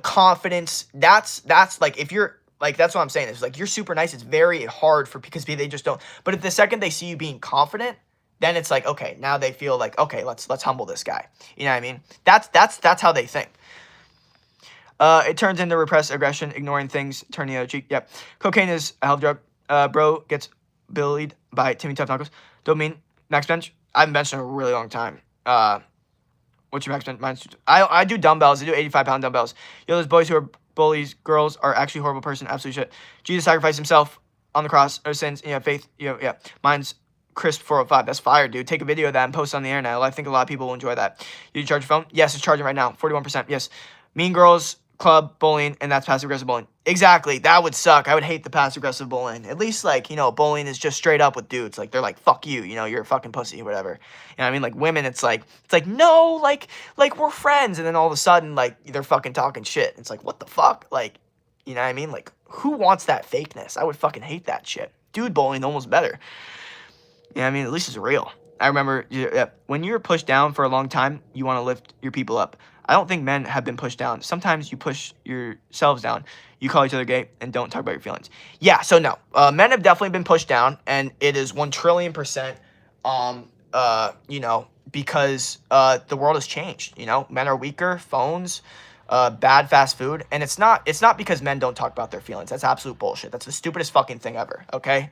confidence. That's like, if you're like, that's what I'm saying. It's like, you're super nice. It's very hard because they just don't. But if the second they see you being confident, then it's like, okay, now they feel like, okay, let's humble this guy. You know what I mean? That's how they think. It turns into repressed aggression, ignoring things, turning the other cheek. Yep. Cocaine is a hell of a drug. Bro gets bullied by Timmy Tough Knuckles. Dopamine, max bench. I haven't benched in a really long time. What's your max bench? I do dumbbells. I do 85-pound dumbbells. Those boys who are bullies, girls, are actually a horrible person. Absolute shit. Jesus sacrificed himself on the cross. Our sins. Faith. Yeah. Mine's crisp 405. That's fire, dude. Take a video of that and post it on the internet. I think a lot of people will enjoy that. You charge your phone? Yes, it's charging right now. 41%. Yes. Mean Girls Club bullying, and that's passive aggressive bullying. Exactly. That would suck. I would hate the passive aggressive bullying. At least, like, bullying is just straight up with dudes. Like, they're like, fuck you, you're a fucking pussy, whatever. You know what I mean? Like, women, it's like no, like we're friends, and then all of a sudden, like, they're fucking talking shit. It's like, what the fuck? Like, you know what I mean? Like, who wants that fakeness? I would fucking hate that shit. Dude bullying almost better. You know what I mean? At least it's real. I remember, when you're pushed down for a long time, you want to lift your people up. I don't think men have been pushed down. Sometimes you push yourselves down. You call each other gay and don't talk about your feelings. Yeah, so no. Men have definitely been pushed down, and it is 1,000,000,000%, because the world has changed. Men are weaker, phones, bad fast food, and it's not because men don't talk about their feelings. That's absolute bullshit. That's the stupidest fucking thing ever, okay?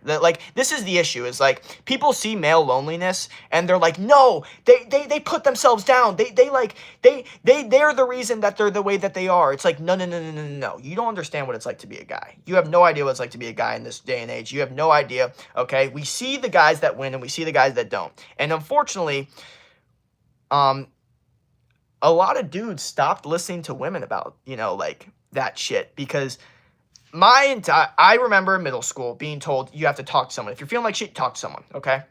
This is the issue, is like, people see male loneliness and they're like, no, they put themselves down. They're the reason that they're the way that they are. It's like, no. You don't understand what it's like to be a guy. You have no idea what it's like to be a guy in this day and age. You have no idea, okay? We see the guys that win and we see the guys that don't. And unfortunately, a lot of dudes stopped listening to women about, like, that shit, because I remember in middle school being told you have to talk to someone. If you're feeling like shit, talk to someone, okay?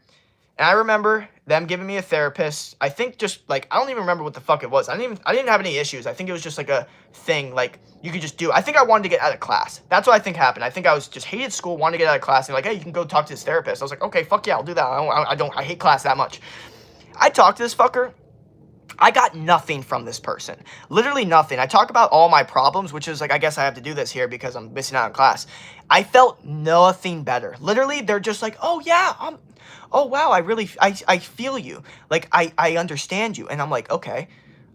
And I remember them giving me a therapist. I think just like, I don't even remember what the fuck it was. I didn't have any issues. I think it was just like a thing like you could just do. I think I wanted to get out of class. That's what I think happened. I think I was just hated school, wanted to get out of class, and like, hey, you can go talk to this therapist. I was like, okay, fuck yeah, I'll do that. I hate class that much. I talked to this fucker. I got nothing from this person. Literally nothing. I talk about all my problems, which is like, I guess I have to do this here because I'm missing out on class. I felt nothing better. Literally, they're just like, oh yeah, oh wow, I feel you. Like, I understand you. And I'm like, okay.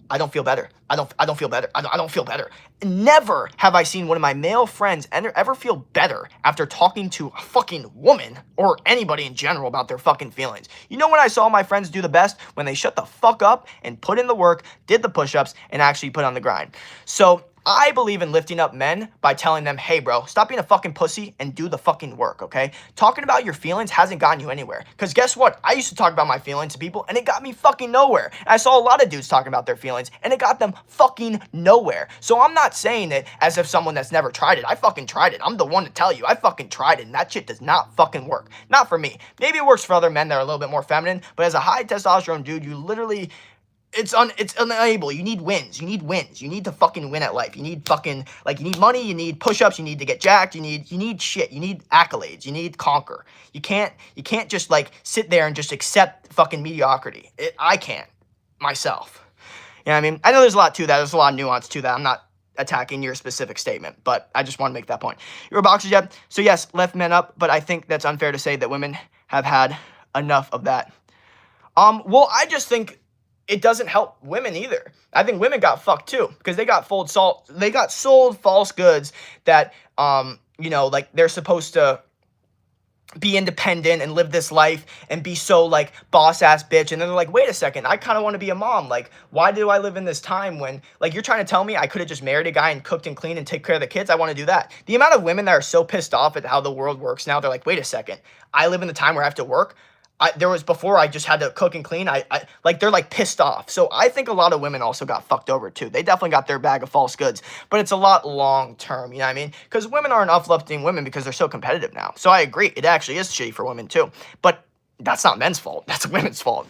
I don't feel better. I don't feel better. I don't feel better. Never have I seen one of my male friends ever feel better after talking to a fucking woman or anybody in general about their fucking feelings. You know when I saw my friends do the best? When they shut the fuck up and put in the work, did the push-ups, and actually put on the grind. So I believe in lifting up men by telling them, hey, bro, stop being a fucking pussy and do the fucking work, okay? Talking about your feelings hasn't gotten you anywhere. Because guess what? I used to talk about my feelings to people, and it got me fucking nowhere. And I saw a lot of dudes talking about their feelings, and it got them fucking nowhere. So I'm not saying it as if someone that's never tried it. I fucking tried it. I'm the one to tell you. I fucking tried it, and that shit does not fucking work. Not for me. Maybe it works for other men that are a little bit more feminine, but as a high testosterone dude, you literally... It's unable. You need wins. You need wins. You need to fucking win at life. You need fucking, like, you need money. You need push-ups. You need to get jacked. You need shit. You need accolades. You need conquer. You can't just, like, sit there and just accept fucking mediocrity. I can't. Myself. You know what I mean? I know there's a lot to that. There's a lot of nuance to that. I'm not attacking your specific statement, but I just want to make that point. You're a boxer, Jeb. So, yes, lift men up, but I think that's unfair to say that women have had enough of that. Well, I just think... it doesn't help women either. I think women got fucked too because they got sold false goods that, you know, like they're supposed to be independent and live this life and be so like boss ass bitch. And then they're like, wait a second, I kind of want to be a mom. Like, why do I live in this time when like you're trying to tell me I could have just married a guy and cooked and cleaned and take care of the kids? I want to do that. The amount of women that are so pissed off at how the world works now, they're like, wait a second, I live in the time where I have to work. There was before I just had to cook and clean. Like they're like pissed off. So I think a lot of women also got fucked over too. They definitely got their bag of false goods, but it's a lot long term. You know what I mean? Because women aren't uplifting women because they're so competitive now. So I agree. It actually is shitty for women too. But that's not men's fault. That's women's fault.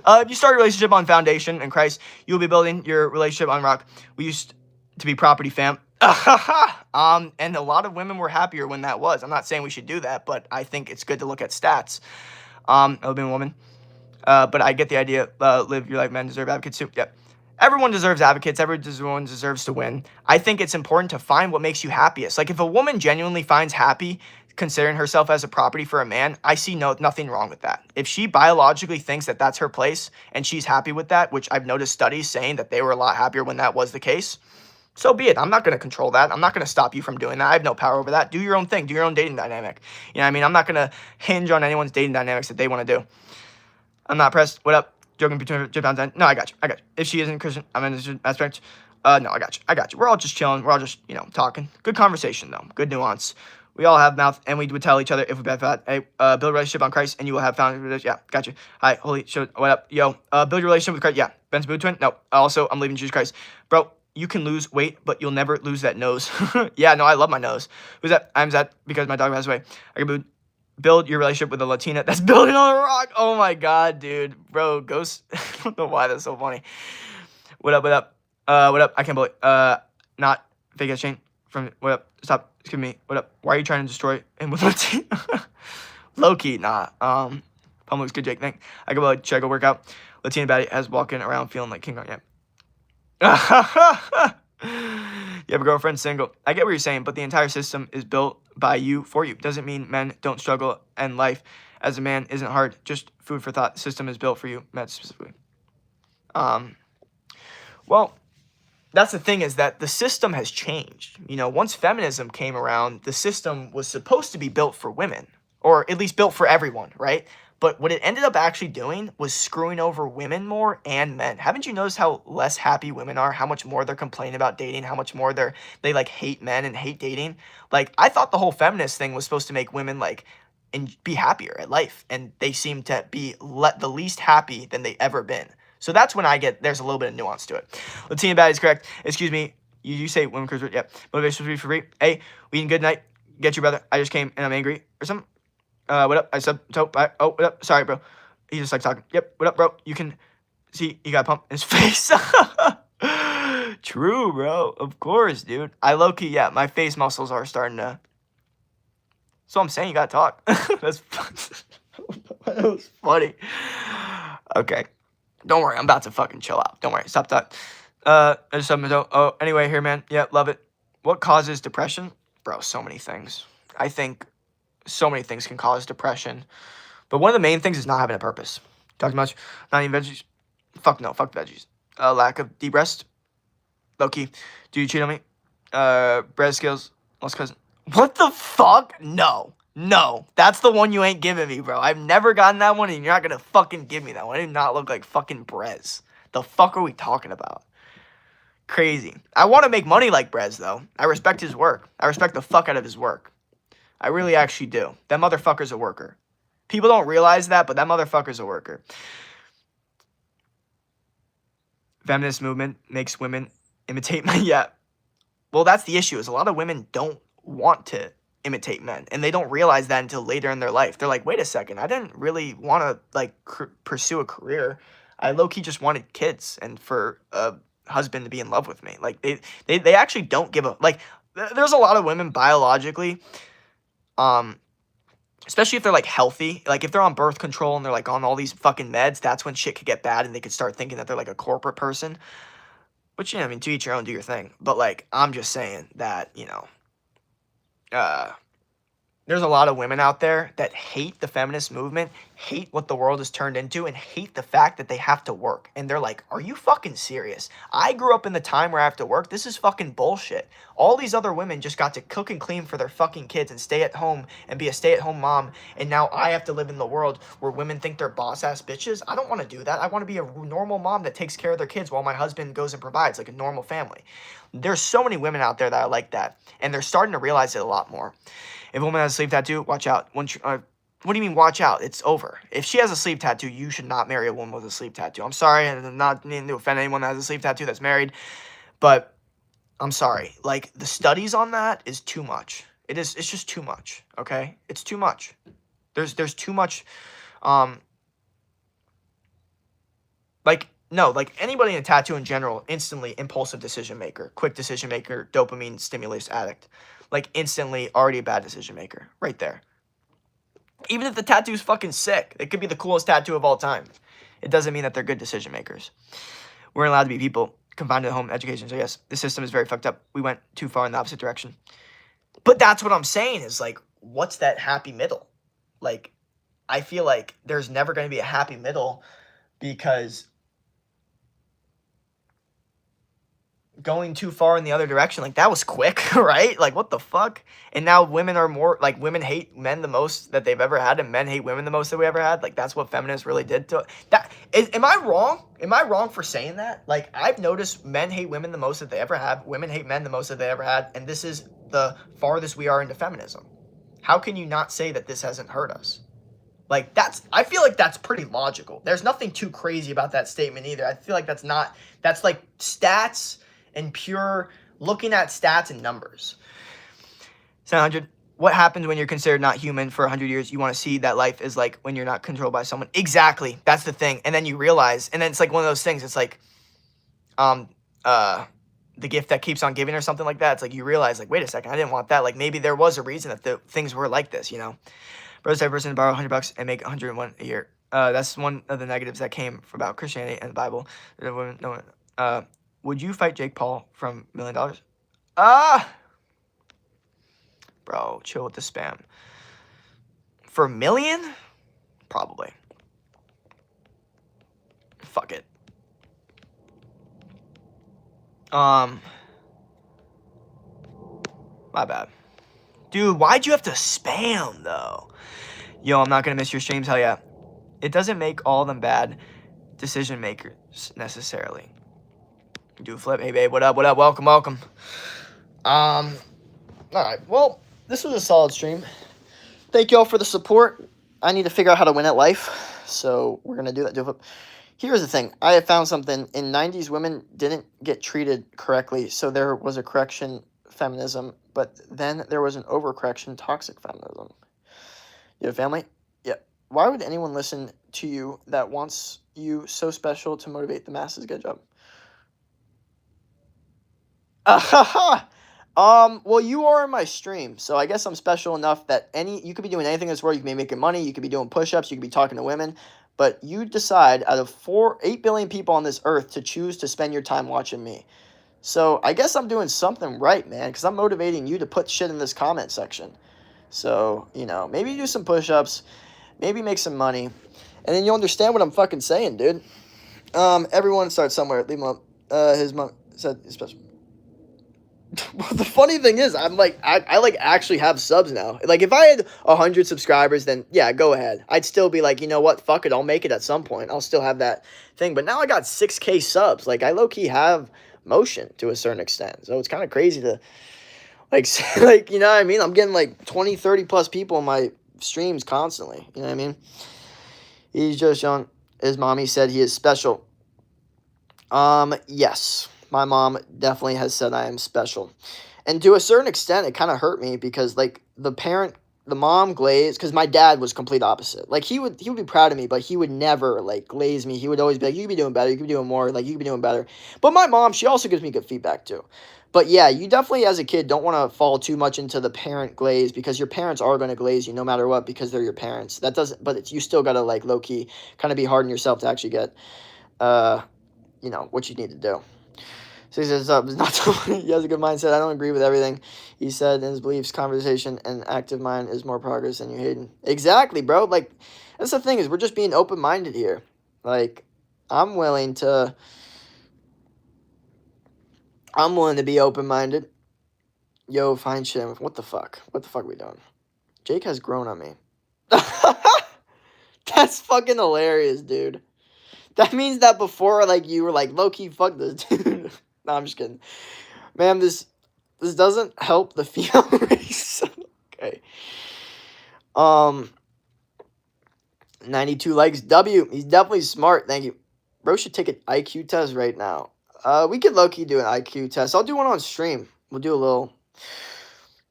If you start a relationship on foundation in Christ, you will be building your relationship on rock. We used to be property fam. And a lot of women were happier when that was. I'm not saying we should do that, but I think it's good to look at stats. I've been a woman. But I get the idea. Live your life, men deserve advocates too. Yep. Everyone deserves advocates. Everyone deserves to win. I think it's important to find what makes you happiest. Like if a woman genuinely finds happy considering herself as a property for a man, I see nothing wrong with that. If she biologically thinks that that's her place and she's happy with that, which I've noticed studies saying that they were a lot happier when that was the case, so be it. I'm not going to control that. I'm not going to stop you from doing that. I have no power over that. Do your own thing. Do your own dating dynamic. You know what I mean? I'm not going to hinge on anyone's dating dynamics that they want to do. I'm not pressed. What up? Joking between Japan's end. No, I got you. If she isn't Christian, I'm in this aspect. No, I got you. We're all just chilling. We're all just, talking. Good conversation, though. Good nuance. We all have mouth, and we would tell each other if we bad fat. Hey, build a relationship on Christ, and you will have found. Yeah, got you. Hi, holy shit. What up? Yo, build your relationship with Christ. Yeah. Ben's Boo Twin? No. Also, I'm leaving Jesus Christ. Bro, you can lose weight, but you'll never lose that nose. Yeah, no, I love my nose. Who's that? I'm Zed because my dog passed away. I can build your relationship with a Latina that's building on a rock. Oh my God, dude. Bro, ghost. I don't know why that's so funny. What up? What up? I can't believe not fake ass chain from what up? Stop. Excuse me. What up? Why are you trying to destroy him with Latina? Low key, nah. Palm looks good, Jake. Thank. I can check a workout. Latina baddie has walking around feeling like King Kong. Yeah. You have a girlfriend, single. I get what you're saying, but the entire system is built by you for you. Doesn't mean men don't struggle and life as a man isn't hard. Just food for thought. The system is built for you, Matt specifically. Well, that's the thing is that the system has changed. Once feminism came around, the system was supposed to be built for women, or at least built for everyone, right? But what it ended up actually doing was screwing over women more and men. Haven't you noticed how less happy women are? How much more they're complaining about dating? How much more they like hate men and hate dating? Like I thought the whole feminist thing was supposed to make women like and be happier at life, and they seem to be the least happy than they ever been. So that's when there's a little bit of nuance to it. Latina bad is correct. Excuse me. You say women curse. Yeah. Motivation for free. Hey, we eating good night. Get your brother. I just came and I'm angry or something. What up? I said, so, oh, what up? Sorry, bro. He's just like talking. Yep, what up, bro? You can see you got a pump in his face. True, bro. Of course, dude. I low-key, yeah, my face muscles are starting to. So I'm saying you gotta talk. That's that was funny. Okay. Don't worry, I'm about to fucking chill out. Don't worry, stop that. Anyway, here, man. Yeah, love it. What causes depression? Bro, so many things. I think so many things can cause depression. But one of the main things is not having a purpose. Talk too much. Not eating veggies. Fuck no, fuck veggies. Lack of deep rest. Low key. Do you cheat on me? Bread skills. Lost cousin. What the fuck? No. No. That's the one you ain't giving me, bro. I've never gotten that one, and you're not gonna fucking give me that one. I do not look like fucking Brez. The fuck are we talking about? Crazy. I want to make money like Brez, though. I respect his work. I respect the fuck out of his work. I really actually do. That motherfucker's a worker. People don't realize that, but that motherfucker's a worker. Feminist movement makes women imitate men. Yeah. Well, that's the issue, is a lot of women don't want to imitate men, and they don't realize that until later in their life. They're like, wait a second, I didn't really want to like pursue a career. I low-key just wanted kids and for a husband to be in love with me. Like they actually don't give a like. There's a lot of women biologically, especially if they're like healthy, like if they're on birth control and they're like on all these fucking meds, that's when shit could get bad and they could start thinking that they're like a corporate person. But you know, I mean, to each your own, do your thing. But like, I'm just saying that, you know, there's a lot of women out there that hate the feminist movement, hate what the world has turned into, and hate the fact that they have to work. And they're like, are you fucking serious? I grew up in the time where I have to work. This is fucking bullshit. All these other women just got to cook and clean for their fucking kids and stay at home and be a stay-at-home mom. And now I have to live in the world where women think they're boss-ass bitches. I don't want to do that. I want to be a normal mom that takes care of their kids while my husband goes and provides like a normal family. There's so many women out there that are like that. And they're starting to realize it a lot more. If a woman has a sleeve tattoo, watch out. What do you mean watch out? It's over. If she has a sleeve tattoo, you should not marry a woman with a sleeve tattoo. I'm sorry, and I'm not meaning to offend anyone that has a sleeve tattoo that's married, but I'm sorry. Like, the studies on that is too much. It's just too much, okay? It's too much. There's too much, like anybody in a tattoo in general, instantly impulsive decision maker, quick decision maker, dopamine stimulus addict. Like, instantly already a bad decision maker. Right there. Even if the tattoo's fucking sick, it could be the coolest tattoo of all time. It doesn't mean that they're good decision makers. We're allowed to be people confined to the home education. So yes, the system is very fucked up. We went too far in the opposite direction. But that's what I'm saying is, like, what's that happy middle? Like, I feel like there's never going to be a happy middle because going too far in the other direction, like, that was quick, right? Like, what the fuck? And now women are more, like, women hate men the most that they've ever had, and men hate women the most that we ever had. Like, that's what feminists really did to that. Am I wrong? Am I wrong for saying that? Like, I've noticed men hate women the most that they ever have, women hate men the most that they ever had, and this is the farthest we are into feminism. How can you not say that this hasn't hurt us? Like, I feel like that's pretty logical. There's nothing too crazy about that statement either. I feel like that's like stats and pure looking at stats and numbers. 700. What happens when you're considered not human for 100 years? You want to see that life is like when you're not controlled by someone. Exactly. That's the thing. And then you realize, and then it's like one of those things. It's like, the gift that keeps on giving or something like that. It's like you realize, like, wait a second, I didn't want that. Like, maybe there was a reason that the things were like this, you know? Brothers type person to borrow $100 and make 101 a year. That's one of the negatives that came about Christianity and the Bible. Would you fight Jake Paul from $1 Million? Bro, chill with the spam. For $1 million? Probably. Fuck it. My bad. Dude, why'd you have to spam, though? Yo, I'm not gonna miss your streams, hell yeah. It doesn't make all of them bad decision makers, necessarily. Do a flip. Hey, babe, what up, what up? Welcome, welcome. Alright, well, this was a solid stream. Thank you all for the support. I need to figure out how to win at life, so we're gonna do that. Do a flip. Here's the thing. I have found something. In 90s, women didn't get treated correctly, so there was a correction, feminism, but then there was an overcorrection, toxic feminism. You have family? Yeah. Why would anyone listen to you that wants you so special to motivate the masses? Good job. Well, you are in my stream, so I guess I'm special enough that you could be doing anything in this world. You could be making money, you could be doing push-ups, you could be talking to women, but you decide out of 8 billion people on this earth to choose to spend your time watching me. So I guess I'm doing something right, man, because I'm motivating you to put shit in this comment section. So, maybe do some push-ups, maybe make some money, and then you'll understand what I'm fucking saying, dude. Everyone starts somewhere. Leave him up. His mom said it's special. Well, the funny thing is, I'm like, I like actually have subs now. Like, if I had 100 subscribers, then yeah, go ahead. I'd still be like, you know what, fuck it, I'll make it at some point. I'll still have that thing. But now I got 6K subs. Like, I low-key have motion to a certain extent. So it's kind of crazy to, like, like, you know what I mean? I'm getting like 20, 30 plus people in my streams constantly. You know what I mean? He's just young. His mommy said he is special. Yes. My mom definitely has said I am special. And to a certain extent, it kind of hurt me because, like, the mom glazed, because my dad was complete opposite. Like, he would be proud of me, but he would never, like, glaze me. He would always be like, you could be doing better, you could be doing more, like, you could be doing better. But my mom, she also gives me good feedback, too. But, yeah, you definitely, as a kid, don't want to fall too much into the parent glaze, because your parents are going to glaze you no matter what, because they're your parents. That doesn't, but you still got to, like, low-key kind of be hard on yourself to actually get, what you need to do. So he says, not he has a good mindset. I don't agree with everything he said in his beliefs. Conversation and active mind is more progress than you hating. Exactly, bro. Like, that's the thing, is we're just being open-minded here. Like, I'm willing to be open-minded. Yo, fine shit. What the fuck? What the fuck are we doing? Jake has grown on me. That's fucking hilarious, dude. That means that before, like, you were like, low-key, fuck this dude. No, I'm just kidding. Man, this doesn't help the female race. Okay. 92 likes. W. He's definitely smart. Thank you. Bro should take an IQ test right now. We could low-key do an IQ test. I'll do one on stream. We'll do a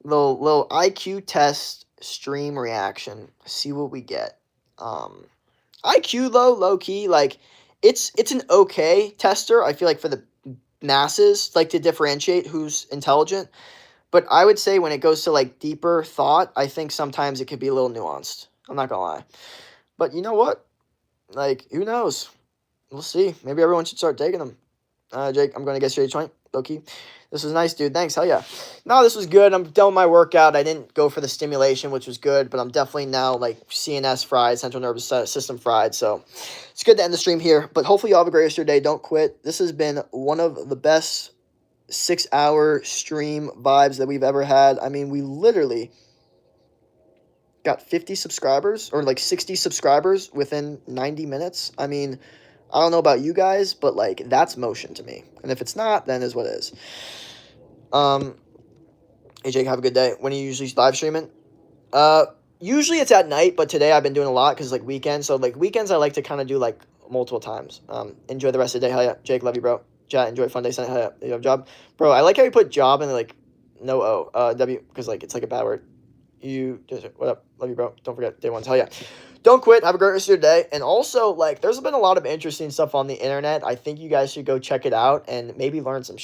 little IQ test stream reaction. See what we get. IQ though, low-key, like, it's an okay tester, I feel like, for the masses, like, to differentiate who's intelligent. But I would say when it goes to, like, deeper thought, I think sometimes it could be a little nuanced. I'm not gonna lie. But you know what? Like, who knows? We'll see. Maybe everyone should start taking them. Jake, I'm going to get straight 20. Low-key. This was nice, dude. Thanks. Hell yeah. No, this was good. I'm done with my workout. I didn't go for the stimulation, which was good. But I'm definitely now, like, CNS fried, central nervous system fried. So it's good to end the stream here. But hopefully you all have a great rest of your day. Don't quit. This has been one of the best 6-hour stream vibes that we've ever had. I mean, we literally got 50 subscribers, or like 60 subscribers within 90 minutes. I mean, I don't know about you guys, but, like, that's motion to me. And if it's not, then it is what it is. Hey, Jake, have a good day. When are you usually live streaming? Usually it's at night, but today I've been doing a lot because, like, weekends. So, like, weekends I like to kind of do, like, multiple times. Enjoy the rest of the day. Hell yeah. Jake, love you, bro. Chat, enjoy fun day. Hell yeah. You have a job? Bro, I like how you put job and, like, no O. W, because, like, it's like a bad word. What up? Love you, bro. Don't forget, day one. Hell yeah. Don't quit. Have a great rest of your day. And also, like, there's been a lot of interesting stuff on the internet. I think you guys should go check it out and maybe learn some